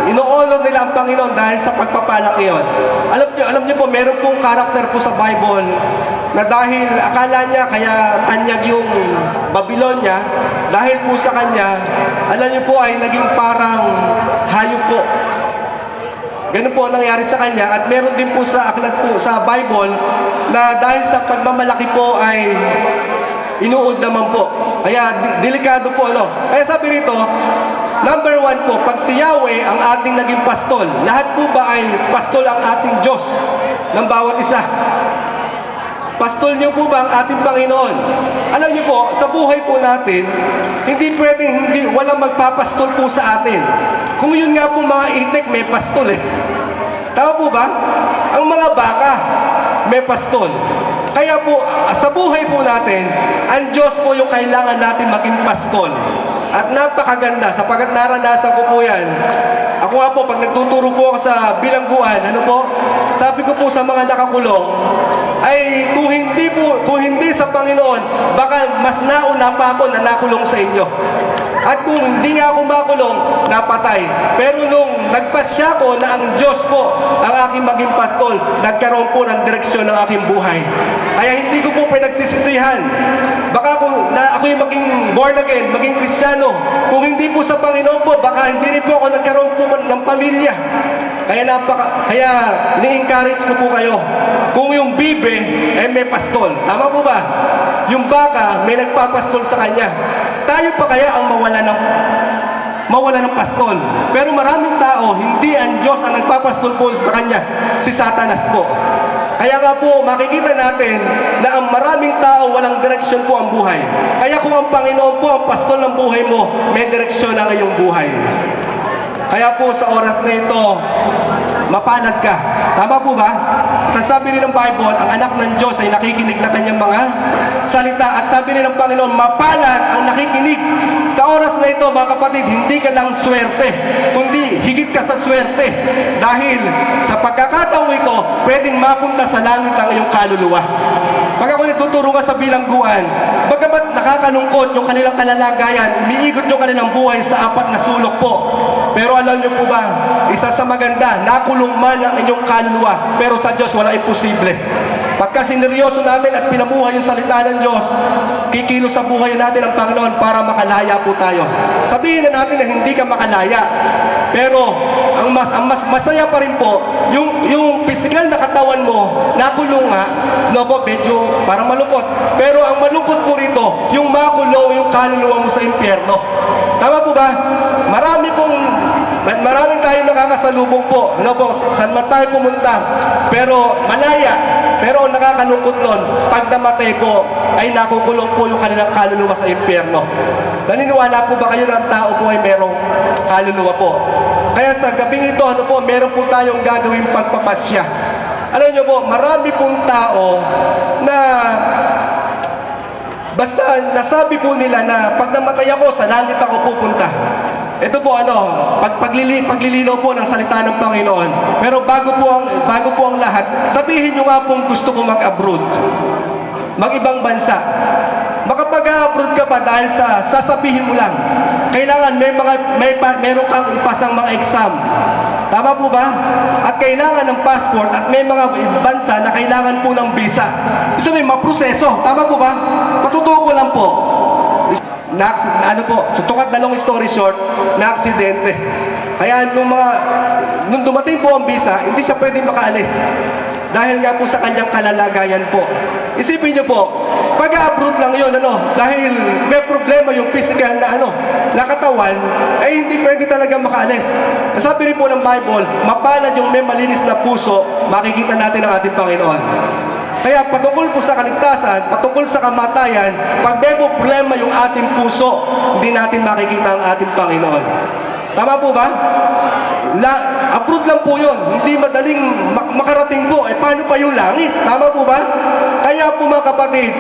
ino-honor nila ang Panginoon dahil sa pagpapalang iyon. Alam niyo po, meron pong karakter po sa Bible na dahil akala niya kaya tanyag yung Babylonia, dahil po sa kanya, alam niyo po ay naging parang hayop po. Ganun po ang nangyari sa kanya at meron din po sa aklat po sa Bible na dahil sa pagmamalaki po ay inuod naman po. Kaya delikado po Kaya sabi rito, number 1 po, pag si Yahweh ang ating naging pastol, lahat po ba ay pastol ang ating Diyos ng bawat isa? Pastol niyo po ba ang ating Panginoon? Alam niyo po, sa buhay po natin, hindi pwedeng walang magpapastol po sa atin. Kung yun nga po mga itik, may pastol eh. Tama po ba? Ang mga baka, may pastol. Kaya po, sa buhay po natin, ang Diyos po yung kailangan natin maging pastol. At napakaganda, sapagkat naranasan ko po yan. Ako nga po, pag nagtuturo po ako sa bilangguan, sabi ko po sa mga nakakulong, ay kung hindi sa Panginoon, baka mas nauna pa ako na nakulong sa inyo. At kung hindi nga ako makulong, napatay. Pero nung nagpasya ko na ang Diyos po ang aking maging pastol, nagkaroon po ng direksyon ng aking buhay. Kaya hindi ko po pinagsisisihan. Baka kung ako'y maging born again, maging Kristiyano, kung hindi po sa Panginoon po, baka hindi rin po ako nagkaroon po ng pamilya. Kaya ni-encourage ko po kayo. Kung yung bibe ay may pastol, tama po ba? Yung baka may nagpapastol sa kanya. Tayo pa kaya ang mawala ng pastol. Pero maraming tao, hindi ang Diyos ang nagpapastol po sa kanya, si Satanas po. Kaya nga po, makikita natin na ang maraming tao walang direksyon po ang buhay. Kaya kung ang Panginoon po ang pastol ng buhay mo, may direksyon ang iyong buhay. Kaya po sa oras na ito, mapalad ka. Tama po ba? At sabi rin ng Bible, ang anak ng Diyos ay nakikinig na kanyang mga salita. At sabi rin ng Panginoon, mapalad ang nakikinig. Sa oras na ito, mga kapatid, hindi ka lang swerte, kundi higit ka sa swerte. Dahil sa pagkakataong ito, pwedeng mapunta sa langit ang iyong kaluluwa. Pag ako nagtuturo ka sa bilangguan, bagamat nakakalungkot yung kanilang kalalagayan, umiikot yung kanilang buhay sa 4 na sulok po. Pero alam niyo po ba, isa sa maganda, nakulong man ang inyong kaluluwa, pero sa Diyos wala imposible. Pagka sineryoso natin at pinamuhay yung salita ng Diyos, kikilos sa buhay natin ang Panginoon para makalaya po tayo. Sabihin na natin na hindi ka makalaya, pero ang mas masaya pa rin po, yung physical na katawan mo, nakulong nga, medyo parang malungkot. Pero ang malungkot po rito, yung makulong yung kaluluwa mo sa impyerno. Tama po ba? Maraming tayong nakakasalubong po. Saan man tayo pumunta. Pero malaya. Pero ang nakakalungkot nun, pag namatay po, ay nakukulong po yung kanilang kaluluwa sa impyerno. Naniniwala po ba kayo na ang tao po ay merong kaluluwa po? Kaya sa gabing ito, meron po tayong gagawing pagpapasya. Alam niyo po, marami pong tao na basta nasabi po nila na pag namatay ako, sa langit ako pupunta. Ito po paglilinaw po ng salita ng Panginoon. Pero bago po ang lahat, sabihin niyo nga pong gusto ko mag-abroad. Mag-ibang bansa. Makapag-abroad ka pa dahil sa sasabihin mo lang. Kailangan meron kang ipasang mga exam. Tama po ba? At kailangan ng passport at may mga bansa na kailangan po ng visa. Gusto may mga proseso. Tama po ba? Patutuko lang po. So tukat na long story short, na-aksidente. Kaya nung dumating po ang visa, hindi siya pwedeng makaalis. Dahil nga po sa kanyang kalalagayan po. Isipin niyo po, pag-abroad lang yun, dahil may problema yung physical na katawan, ay hindi pwede talaga makaalis. Sabi rin po ng Bible, mapalad yung may malinis na puso, makikita natin ang ating Panginoon. Kaya patungkol po sa kaligtasan, patungkol sa kamatayan, pag may problema yung ating puso, hindi natin makikita ang ating Panginoon. Tama po ba? Abroad lang po yun. Hindi madaling makarating po. Paano pa yung langit? Tama po ba? Kaya po mga kapatid,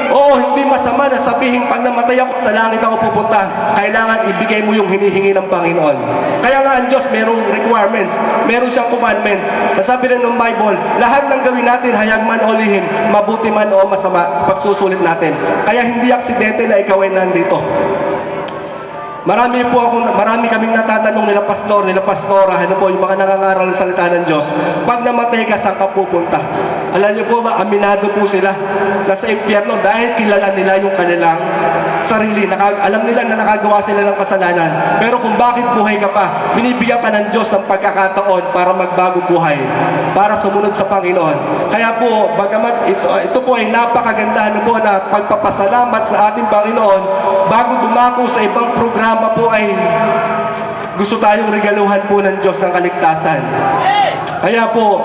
hindi masama na sabihin pag namatay ako sa langit ako pupunta. Kailangan ibigay mo yung hinihingi ng Panginoon. Kaya nga ang Diyos merong requirements. Meron siyang commandments. Nasabi rin ng Bible, lahat ng gawin natin, hayag man o lihim, mabuti man o masama, pagsusulit natin. Kaya hindi aksidente na ikaw ay nandito. Marami kaming natatanong nila pastor, nila pastora, yung mga nangangaral ng salita ng Diyos. Pag namatay ka, saan ka pupunta? Alam niyo po ba, aminado po sila na sa impyerno dahil kilala nila yung kanilang sarili. Alam nila na nakagawa sila ng kasalanan. Pero kung bakit buhay ka pa, binibigyan ka ng Diyos ng pagkakataon para magbago buhay, para sumunod sa Panginoon. Kaya po, bagamat ito po ay napakaganda na pagpapasalamat sa ating Panginoon, bago dumako sa ibang programa po ay gusto tayong regaluhan po ng Diyos ng kaligtasan. Kaya po,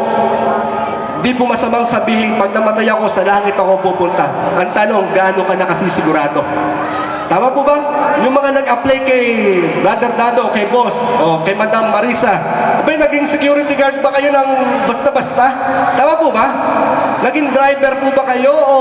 di po masamang sabihin, pag namatay ako, sa langit ako pupunta. Ang tanong, gaano ka nakasisigurado? Tama po ba? Yung mga nag-apply kay Brother Dado, kay Boss, o kay Madam Marisa, naging security guard ba kayo ng basta-basta? Tama po ba? Naging driver po ba kayo o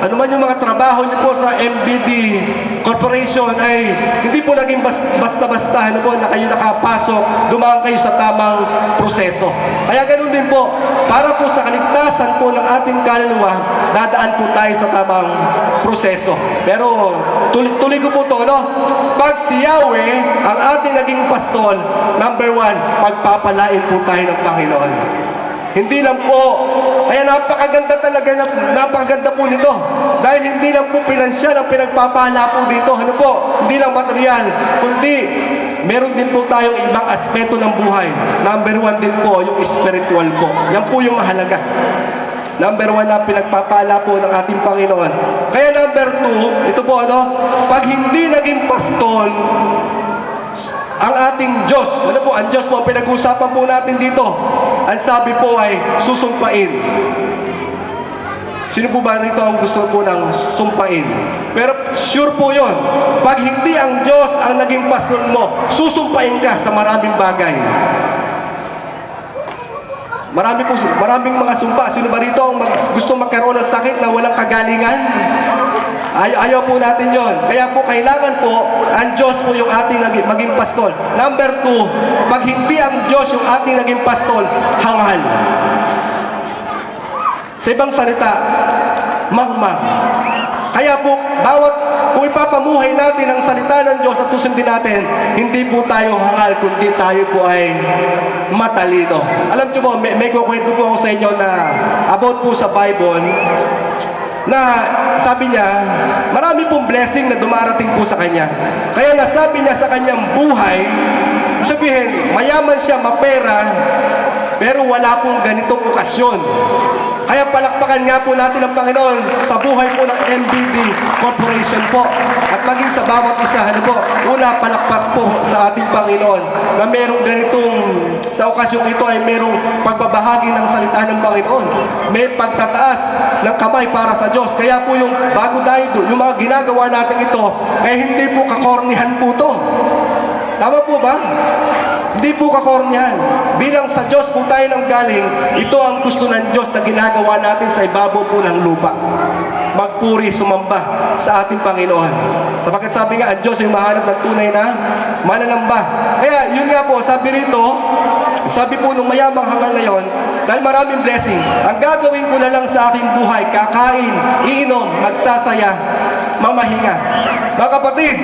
ano man yung mga trabaho niyo po sa MBD Corporation ay hindi po naging basta-basta na kayo nakapasok, dumaan kayo sa tamang proseso. Kaya ganoon din po, para po sa kaligtasan po ng ating kaluluwa, dadaan po tayo sa tamang proseso. Pero tuloy ko po ito, pag si Yahweh ang ating naging pastol, number 1, pagpapalain po tayo ng Panginoon. Hindi lang po, kaya napakaganda po nito. Dahil hindi lang po pinansyal ang pinagpapala po dito. Hindi lang material, kundi meron din po tayong ibang aspeto ng buhay. Number 1 din po, yung spiritual po. Yan po yung mahalaga. Number 1 na pinagpapala po ng ating Panginoon. Kaya number 2, ito po pag hindi naging pastol ang ating Diyos, ang Diyos po, ang pinag-uusapan po natin dito, ang sabi po ay susumpain. Sino po ba rito ang gusto po ng sumpain? Pero sure po yun, pag hindi ang Diyos ang naging pastol mo, susumpain ka sa maraming bagay. Maraming mga sumpa. Sino ba rito ang gusto magkaroon ng sakit na walang kagalingan? Ayaw po natin yon. Kaya po kailangan po ang Diyos po yung ating maging pastol. Number 2, pag hindi ang Diyos yung ating naging pastol, hangal. Sa ibang salita, mangmang. Kaya po, kung ipapamuhay natin ang salita ng Diyos at susundin natin, hindi po tayo hangal, kundi tayo po ay matalino. Alam niyo po, may kukwento po ako sa inyo na about po sa Bible, na sabi niya, marami pong blessing na dumarating po sa kanya. Kaya nasabi niya sa kanyang buhay, sabihin, mayaman siya, mapera, pero wala pong ganitong okasyon. Kaya palakpakan nga po natin ang Panginoon sa buhay po ng MBD Corporation po. At maging sa bawat isa, una, palakpak po sa ating Panginoon na merong ganitong, sa okasyong ito ay merong pagbabahagi ng salita ng Panginoon. May pagtataas ng kamay para sa Diyos. Kaya po yung bago tayo doon, yung mga ginagawa natin ito, ay hindi po kakornihan po to. Tama po ba? Hindi po kakornihan. Bilang sa Diyos po tayo nang galing, ito ang gusto ng Diyos na ginagawa natin sa ibabaw po ng lupa. Magpuri, sumamba sa ating Panginoon. Sapagkat sabi nga, ang Diyos ay mahanap ng tunay na mananamba. Kaya yun nga po, sabi rito, sabi po nung mayamang hangal na yon, dahil maraming blessing, ang gagawin ko na lang sa aking buhay, kakain, iinom, magsasaya, mamahinga. Mga kapatid,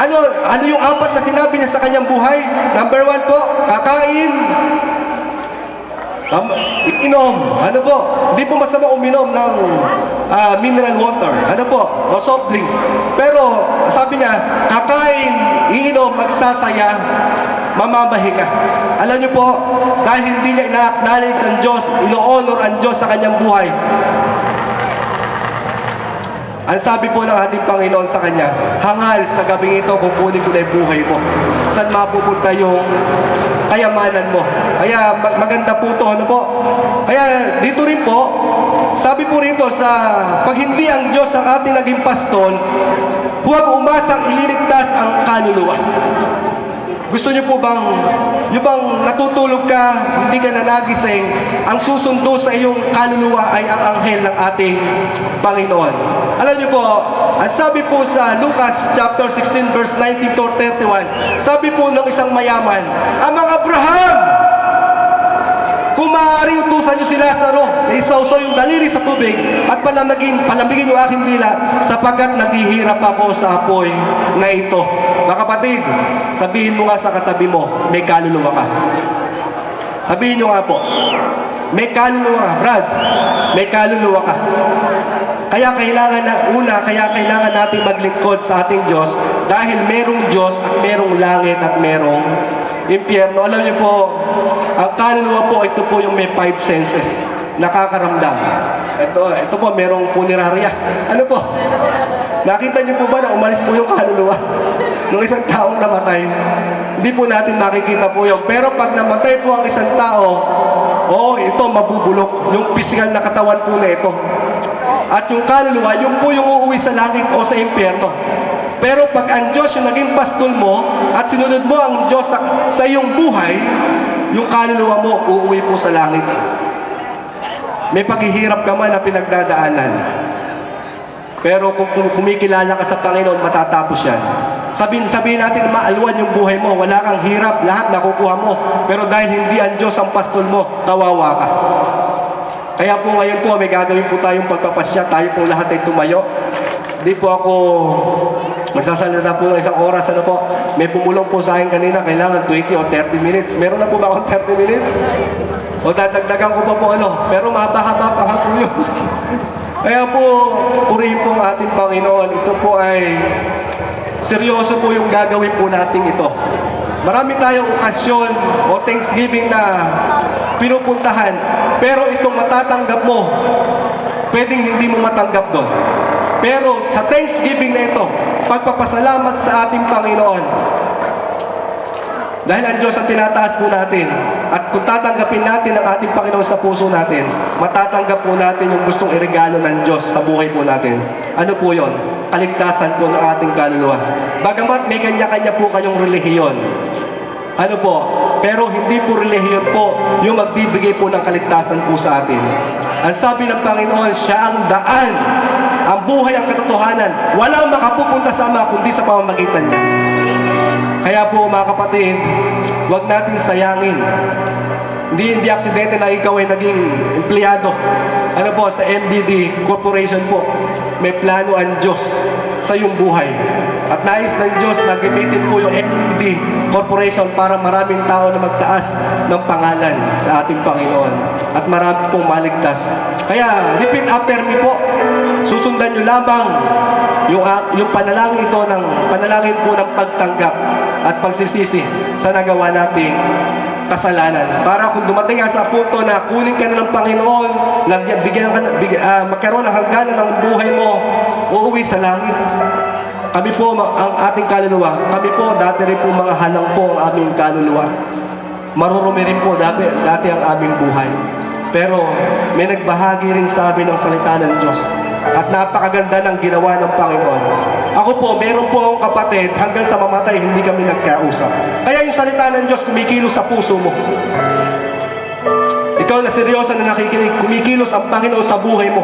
ano yung apat na sinabi niya sa kanyang buhay? Number 1 po, kakain, inom. Ano po? Hindi po masama uminom ng mineral water. Ano po? O soft drinks. Pero sabi niya, kakain, iinom, magsasaya, mamamahinga. Alam niyo po, dahil hindi niya ina-acknowledge ang Diyos, ino-honor ang Diyos sa kanyang buhay. Ang sabi po ng ating Panginoon sa kanya, hangal sa gabing ito, kukunin ko na yung buhay mo. Saan mapupunta yung kayamanan mo? Kaya maganda po ito, ano po? Kaya dito rin po, sabi po rito sa pag hindi ang Diyos ang ating naging pastol, huwag umasang ililigtas ang kaluluwa. Gusto niyo po bang, yung bang natutulog ka, hindi ka nanagising, ang susundo sa iyong kaluluwa ay ang anghel ng ating Panginoon. Alam niyo po, ang sabi po sa Lucas chapter 16 verse 19 to 31, sabi po ng isang mayaman, Amang Abraham, kung maaari utusan niyo si Lazaro na isawsaw yung daliri sa tubig at palamigin yung aking dila sapagkat naghihirap ako sa apoy na ito. Mga kapatid, sabihin mo nga sa katabi mo, may kaluluwa ka. Sabihin nyo nga po, may kaluluwa ka, Brad, may kaluluwa ka. Kaya kailangan natin maglingkod sa ating Diyos dahil merong Diyos at merong langit at merong impyerno. Alam niyo po, ang kaluluwa po, ito po yung may 5 senses. Nakakaramdam. Ito po, merong punerarya. Ano po? Nakita niyo po ba na umalis po yung kaluluwa ng isang taong namatay? Hindi po natin makikita po yun. Pero pag namatay po ang isang tao, ito mabubulok. Yung physical na katawan po na ito. At yung kaluluwa, yung po yung uuwi sa langit o sa impyerno. Pero pag ang Diyos yung naging pastol mo at sinunod mo ang Diyos sa iyong buhay, yung kaluluwa mo uuwi po sa langit. May paghihirap ka man na pinagdadaanan. Pero kung kumikilala ka sa Panginoon, matatapos yan. Sabihin natin maalwan yung buhay mo, wala kang hirap, lahat nakukuha mo. Pero dahil hindi ang Diyos ang pastol mo, kawawa ka. Kaya po ngayon po, may gagawin po tayong pagpapasya, tayo po lahat ay tumayo. Hindi po ako magsasalita po ng isang oras, ano po. May pumulong po sa akin kanina, kailangan 20 o 30 minutes. Meron na po ba akong 30 minutes? O dadagdagan ko pa po pero mahaba-haba pa nga po yun. Kaya po, purihin po ang ating Panginoon. Ito po ay seryoso po yung gagawin po natin ito. Marami tayong okasyon o Thanksgiving na pinupuntahan, pero itong matatanggap mo, pwedeng hindi mo matanggap doon. Pero sa Thanksgiving na ito, pagpapasalamat sa ating Panginoon, dahil ang Diyos ang tinataas po natin, at kung tatanggapin natin ang ating Panginoon sa puso natin, matatanggap po natin yung gustong iregalo ng Diyos sa buhay po natin. Ano po yon? Kaligtasan po ng ating kaluluwa. Bagamat may kanya-kanya po kayong relihiyon. Ano po? Pero hindi po relihiyon po yung magbibigay po ng kaligtasan po sa atin. Ang sabi ng Panginoon, siya ang daan, ang buhay, ang katotohanan. Walang makapupunta sa Ama kundi sa pamamagitan niya. Kaya po mga kapatid, huwag nating sayangin. Hindi aksidente na ikaw ay naging empleyado. Ano po, sa MBD Corporation po, may plano ang Diyos sa iyong buhay. At nais ng Diyos na gamitin po yung MBD Corporation para maraming tao na magtaas ng pangalan sa ating Panginoon. At marami pong maligtas. Kaya, repeat after me po. Susundan nyo lamang yung panalangin ito panalangin po ng pagtanggap at pagsisisi sa nagawa nating kasalanan. Para kung dumating nga sa punto na kunin ka na ng Panginoon, magkaroon ng hangganan ng buhay mo, uuwi sa langit. Kami po, ang ating kaluluwa, kami po, dati rin po mga halang po ang aming kaluluwa. Marurumi rin po dati ang aming buhay. Pero may nagbahagi rin sa amin ng salita ng Diyos. At napakaganda ng ginawa ng Panginoon. Ako po, meron po akong kapatid, hanggang sa mamatay, hindi kami nagkausap. Kaya yung salita ng Diyos, kumikilos sa puso mo. Ikaw na seryoso na nakikinig, kumikilos ang Panginoon sa buhay mo.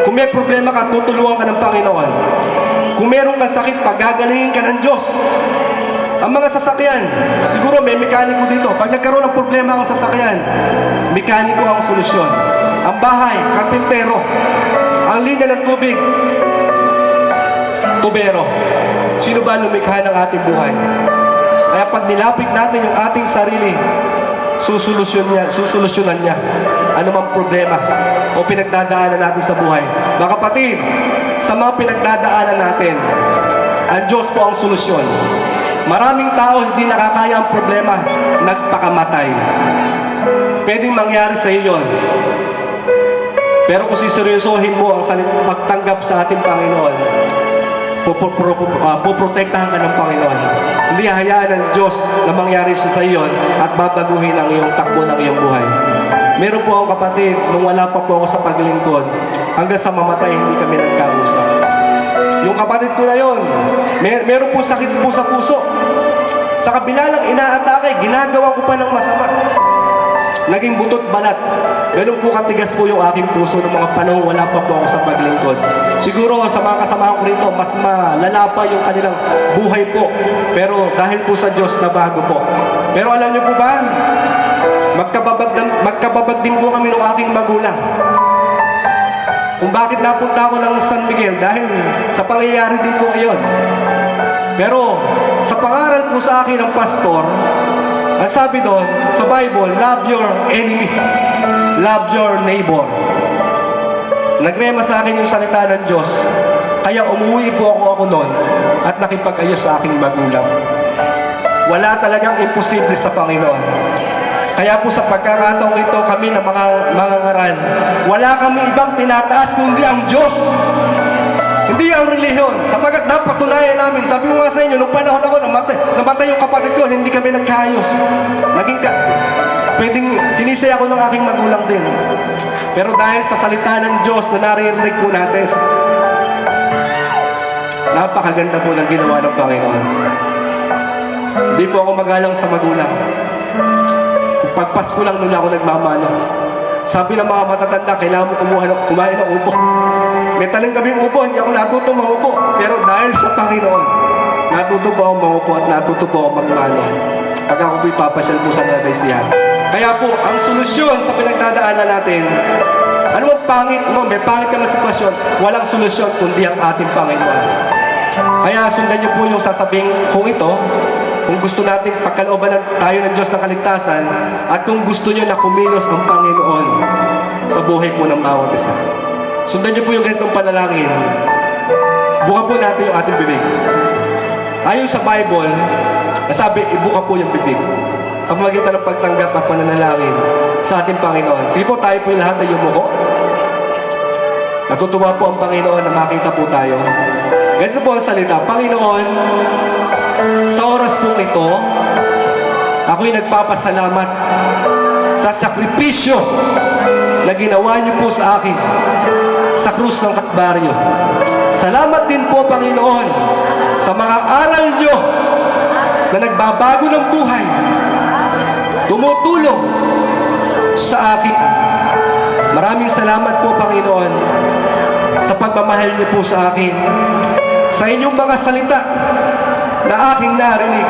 Kung may problema ka, tutulungan ka ng Panginoon. Kung meron kang sakit, pagagalingin ka ng Diyos. Ang mga sasakyan, siguro may mekaniko dito. Pag nagkaroon ng problema ang sasakyan, mekaniko ang solusyon. Ang bahay, karpintero. Ang linya ng tubig, tubero. Sino ba lumikha ng ating buhay? Kaya pag nilapit natin yung ating sarili, susolusyonan niya anumang problema o pinagdadaanan natin sa buhay. Mga kapatid, sa mga pinagdadaanan natin, ang Diyos po ang solusyon. Maraming tao hindi nakakaya ang problema, nagpakamatay. Pwedeng mangyari sa iyo yun. Pero kung siseryosohin mo ang pagtanggap sa ating Panginoon, puprotektahan ka ng Panginoon. Hindi hayaan ng Diyos na mangyari siya sa iyo at babaguhin ang iyong takbo ng iyong buhay. Meron po akong kapatid, nung wala pa po ako sa paglingkod, hanggang sa mamatay, hindi kami nagkausap. Yung kapatid ko na yun, meron po sakit po sa puso. Sa kabila ng inaatake, ginagawa ko pa ng masama. Naging butot balat. Ganun po katigas po yung aking puso ng mga panahon wala pa po ako sa paglingkod. Siguro sa mga kasamahan ko rito, mas malala pa yung kanilang buhay po. Pero dahil po sa Diyos, nabago po. Pero alam niyo po ba, magkababag din po kami ng aking magulang. Kung bakit napunta ako ng San Miguel, dahil sa pangyayari din po iyon. Pero sa pangaral po sa akin ng pastor, ang sabi doon sa Bible, love your enemy, love your neighbor. Nagrema sa akin yung salita ng Diyos, kaya umuwi po ako noon at nakipag-ayos sa aking magulang. Wala talagang imposible sa Panginoon. Kaya po sa pagkakataong ito, kami na mga ngaral, wala kami ibang tinataas kundi ang Diyos. Hindi ang relihiyon. Sapagkat napatunayan namin, sabi ko nga sa inyo, nung panahon ako, namatay yung kapatid ko, hindi kami nagkaayos. Pwedeng sinisaya ako ng aking magulang din. Pero dahil sa salita ng Diyos na naririnig po natin, napakaganda po ng ginawa ng Panginoon. Hindi po ako magalang sa magulang. Kung pagpasko lang nung ako nagmamano. Sabi ng mga matatanda, kailangan mo kumain ng upo. May tanim kaming upo, hindi ako natuto maupo. Pero dahil sa Panginoon, natuto po ako maupo at natuto po ako magmano. Pag ako po'y papasyal po sa Nueva Ecija. Kaya po, ang solusyon sa pinagdadaanan natin, ano ang pangit? May pangit ka na sitwasyon, walang solusyon kundi ang ating Panginoon. Kaya sundan niyo po yung sasabihin kong ito, kung gusto natin pagkalooban tayo ng Diyos ng kaligtasan, at kung gusto niyo na kumilos ang Panginoon sa buhay po ng bawat isa. Sundan niyo po yung ganitong panalangin. Buka po natin yung ating bibig. Ayon sa Bible, nasabi, ibuka po yung bibig sa pamagitan ng pagtanggap at pananalangin sa ating Panginoon. Sige po, tayo po yung lahat ay yumuko. Natutuwa po ang Panginoon na makita po tayo. Ganito po ang salita, Panginoon, sa oras po ito, ako'y nagpapasalamat sa sakripisyo na ginawa niyo po sa akin sa krus ng Kalbaryo. Salamat din po, Panginoon, sa mga aral niyo na nagbabago ng buhay, tumutulong sa akin. Maraming salamat po, Panginoon, sa pagmamahal niyo po sa akin, sa inyong mga salita na aking narinig,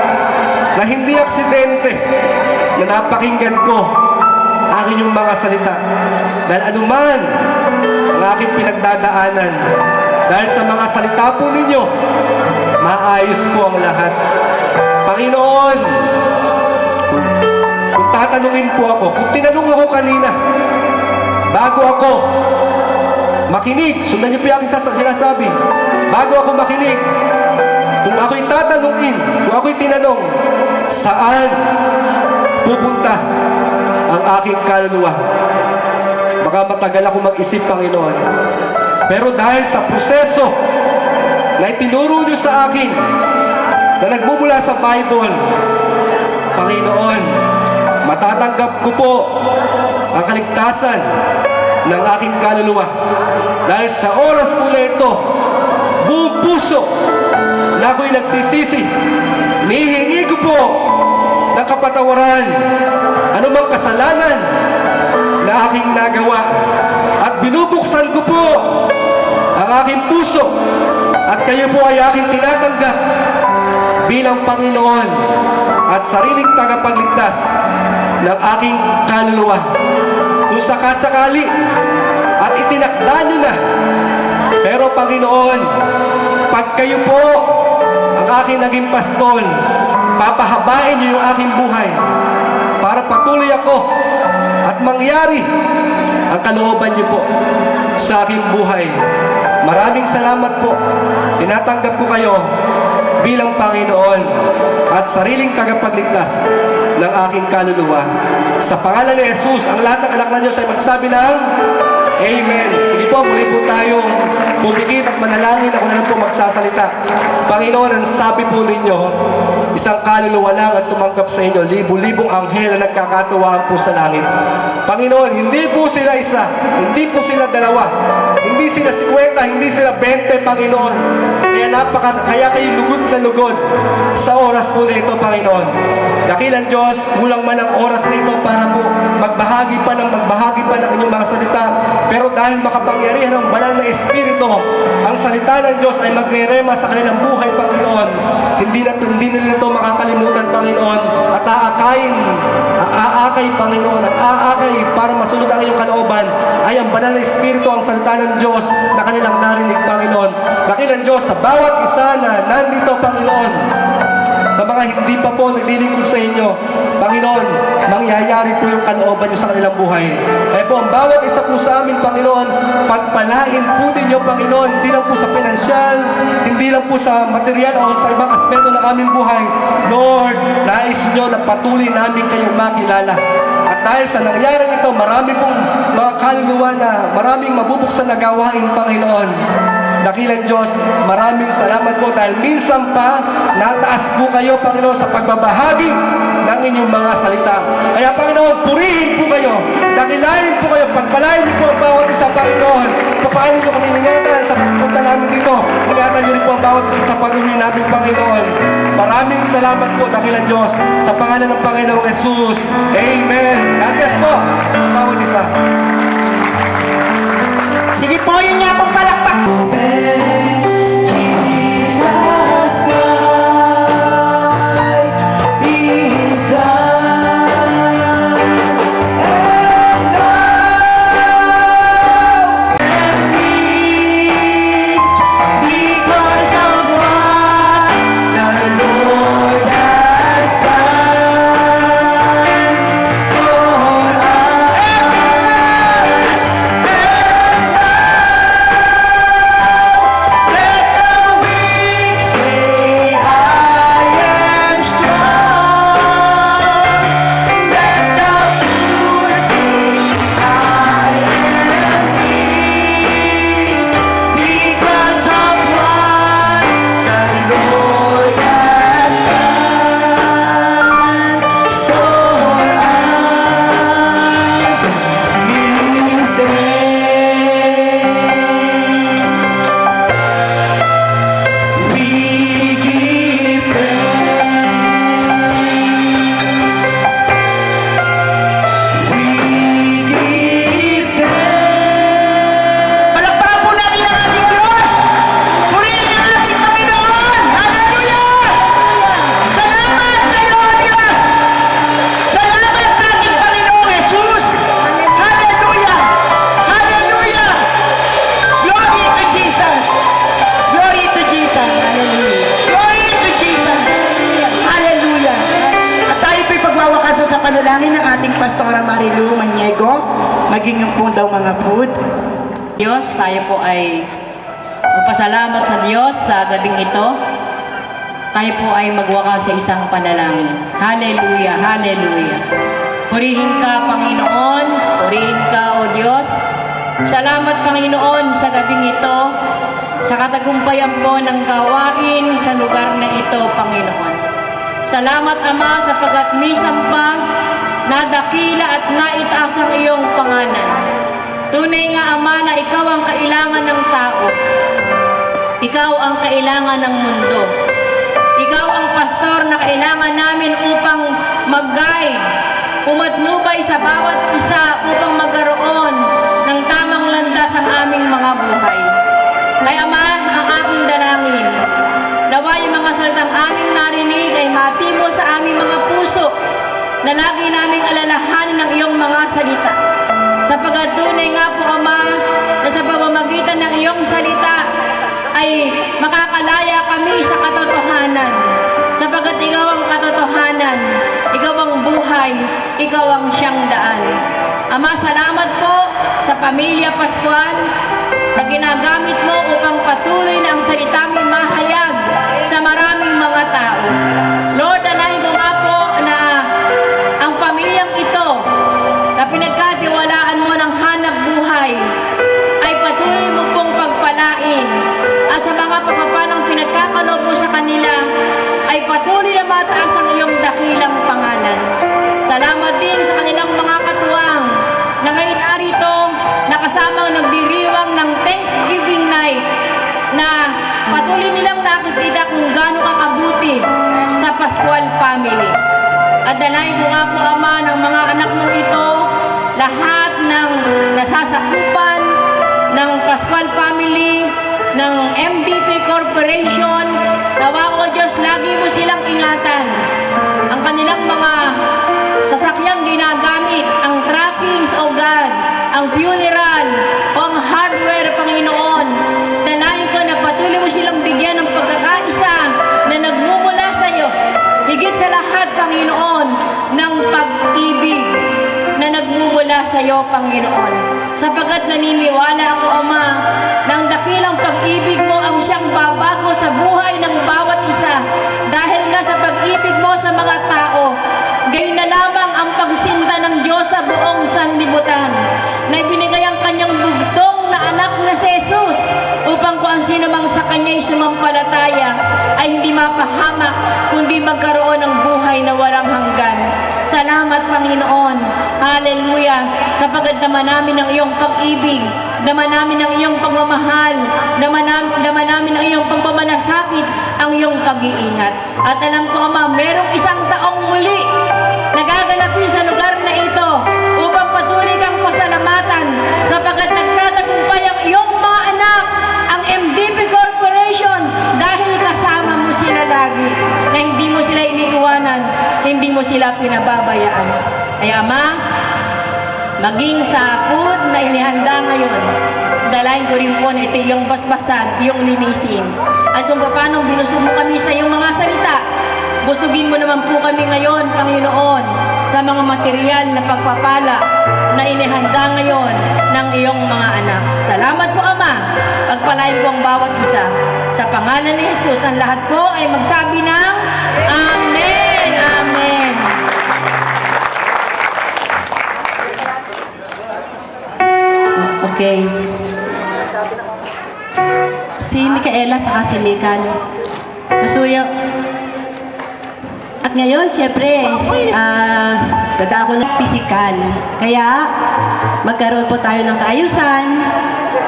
na hindi aksidente na napakinggan ko ang inyong mga salita. Dahil anuman ang aking pinagdadaanan, dahil sa mga salita po ninyo, maayos po ang lahat. Panginoon, kung tatanungin po ako, kung tinanong ako kanina, bago ako makinig, sundan niyo po yung aking sinasabi, bago ako makinig, kung ako'y tatanungin, kung ako'y tinanong, saan pupunta ang aking kaluluwa? Baka matagal ako mag-isip, Panginoon. Pero dahil sa proseso na itinuro niyo sa akin, na nagmumula sa Bible, Panginoon, matatanggap ko po ang kaligtasan ng aking kaluluwa. Dahil sa oras po na ito, buong puso na ako'y nagsisisi. Nihingi ko po ng kapatawaran anumang kasalanan na aking nagawa. At binubuksan ko po ang aking puso at kayo po ay aking tinatanggap bilang Panginoon at sariling tagapagligtas ng aking kaluluwa. Kung sakasakali at itinakda nyo na, pero Panginoon, pag kayo po ang aking naging pastol, papahabain nyo yung aking buhay para patuloy ako at mangyari ang kalooban nyo po sa aking buhay. Maraming salamat po. Tinatanggap ko kayo bilang Panginoon at sariling tagapagligtas ng aking kaluluwa. Sa pangalan ni Jesus, ang lahat ng anak ng Diyos ay magsabi ng Amen. Sige po, muli po tayo pumikit at manalangin. Ako na lang po magsasalita. Panginoon, ang sabi po ninyo, isang kaluluwa lang at tumanggap sa inyo, libu-libong anghel na nagkakatuwaan po sa langit. Panginoon, hindi po sila isa, hindi po sila dalawa, hindi sila 50, hindi sila 20, Panginoon. Kaya kayo lugod na lugod sa oras po na ito, Panginoon. Dakilang Diyos, kulang man ang oras na ito para po magbahagi pa ng inyong mga salita. Pero dahil makapangyarihan ng banal na Espiritu, ang salita ng Diyos ay magre-rema sa kanilang buhay, Panginoon. Hindi nila ito makakalimutan, Panginoon. At aakay, Panginoon, ang aakay para masunod ang iyong kalooban ay ang banal na Espiritu, ang salita ng Diyos na kanilang narinig, Panginoon. Dakilang Diyos, sa bawat isa na nandito, Panginoon, sa mga hindi pa po naglilingkod sa inyo, Panginoon, mangyayari po yung kalooban nyo sa kanilang buhay. Kaya po, ang bawat isa po sa amin, Panginoon, pagpalain po ninyo, Panginoon, hindi lang po sa pinansyal, hindi lang po sa material o sa ibang aspeto ng aming buhay. Lord, nais nyo na patuloy namin kayong makilala. At dahil sa nangyaring ito, marami pong mga kaluluwa na maraming mabubuksan na gawain, Panginoon. Dakilang Diyos, maraming salamat po dahil minsan pa nataas po kayo, Panginoon, sa pagbabahagi ng inyong mga salita. Kaya, Panginoon, purihin po kayo, dakilain po kayo, pagpalain niyo po ang bawat isa, Panginoon. Papaano niyo kami ingatan sa pagpunta namin dito? Ingatan niyo rin po ang bawat isa sa pag-uwi namin, Panginoon. Maraming salamat po, dakilang Diyos, sa pangalan ng Panginoong Jesus. Amen. God bless po sa bawat isa. Sige po, yun nga pong palakpak. panalangin ng ating Pastora Marilu Maniego, maging yung po daw mga food. Diyos, tayo po ay magpasalamat sa Diyos sa gabing ito. Tayo po ay magwakas sa isang panalangin. Hallelujah, hallelujah. Purihin ka, Panginoon. Purihin ka, O Diyos. Salamat, Panginoon, sa gabing ito, sa katagumpayan po ng gawain sa lugar na ito, Panginoon. Salamat, Ama, sapagkat minsan pa nadakila at naitaas ang iyong pangalan. Tunay nga, Ama, na ikaw ang kailangan ng tao. Ikaw ang kailangan ng mundo. Ikaw ang pastor na kailangan namin upang mag-guide, pumatnubay sa bawat isa upang magkaroon ng tamang landas ang aming mga buhay. Kaya Ama, ang aking dalangin, nawa yung mga salitang aming narinig ay matimo sa aming mga puso na lagi naming alalahanin ng iyong mga salita. Sapagkat tunay nga po, Ama, na sa pamamagitan ng iyong salita ay makakalaya kami sa katotohanan. Sapagkat ikaw ang katotohanan, ikaw ang buhay, ikaw ang siyang daan. Ama, salamat po sa Pamilya Pascual na ginagamit mo upang patuloy na ang salita mong mahayag sa maraming mga tao. Lord, danahin ko nga po na ang pamilyang ito na pinagkatiwalaan mo ng hanap buhay ay patuloy mo pong pagpalain at sa mga pagpapalang pinagkakaloob mo sa kanila ay patuloy na mataas ang iyong dakilang pangalan. Salamat din sa kanilang mga katuwang na ngayon arito nakasama nagdiriwang ng Thanksgiving night na patuloy nilang nakikita kung gaano kang abuti sa Pascual family. At dalayan ko nga po, Ama, ng mga anak mo ito, lahat ng nasasakupan ng Pascual family, ng MVP Corporation, nawa ko Diyos, lagi mo silang ingatan. Ang kanilang mga sasakyang ginagamit, ang trackings, O God, ang funeral, o ang hardware, Panginoon, dalayan ko na patuloy mo silang bigyan ng pagkakaisa na nagmumula sa iyo. Higit sa lahat, Panginoon, ng pag-ibig na nagmumula sa iyo, Panginoon. Sapagkat naniniwala ako, Ama, ng dakilang pag-ibig mo ang siyang babago sa buhay ng bawat isa. Dahil nga sa pag-ibig mo sa mga tao, gayon na lamang ang pagsinta ng Diyos sa buong sanlibutan na ibinigay ang kanyang bugtong na anak na si Jesus upang kung ang sino mang sa kanya'y sumampalataya ay hindi mapahamak kundi magkaroon ng buhay na walang hanggan. Salamat, Panginoon. Hallelujah. Sapagkat dama namin ang iyong pag-ibig, dama namin ang iyong pagmamahal, dama namin ang iyong pagmamalasakit, ang iyong pag-iingat. At alam ko, Ama, merong isang taong muli na gaganapin sa lugar na ito upang patuloy kang pasalamatan sapagkat nagtatagumpay ang iyong mga anak, ang MVP Corporation, dahil kasama mo sila lagi, na hindi mo sila iniiwanan, hindi mo sila pinababayaan. Ay Ama, maging sa food na inihanda ngayon, dalayan ko rin po na ito yung basbasan, yung linisin. At kung paano binusog mo kami sa iyong mga salita, busugin mo naman po kami ngayon, Panginoon, sa mga material na pagpapala na inihanda ngayon ng iyong mga anak. Salamat po, Ama. Pagpalain po ang bawat isa. Sa pangalan ni Jesus, ang lahat po ay magsabi ng Amen. Amen. Okay. Si Micaela saka si Mikan. Nasuyo. At ngayon, syempre, dadako ng pisikal. Kaya, magkaroon po tayo ng kaayusan.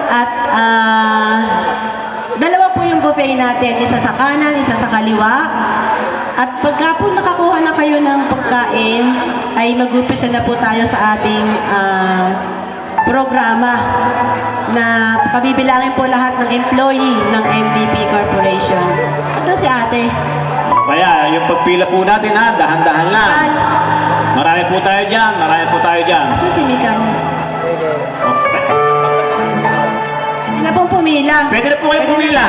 At dalawa po yung buffet natin. Isa sa kanan, isa sa kaliwa. At pagka po nakakuha na kayo ng pagkain, ay mag-umpisa na po tayo sa ating programa na kabibilangin po lahat ng employee ng MVP Corporation. Asa si ate? Kaya, yung pagpila po natin ha, dahan-dahan lang. Marami po tayo dyan, marami po tayo dyan. Asa si Mikan? Hindi na pong pumila. Pwede na po kayo pumila.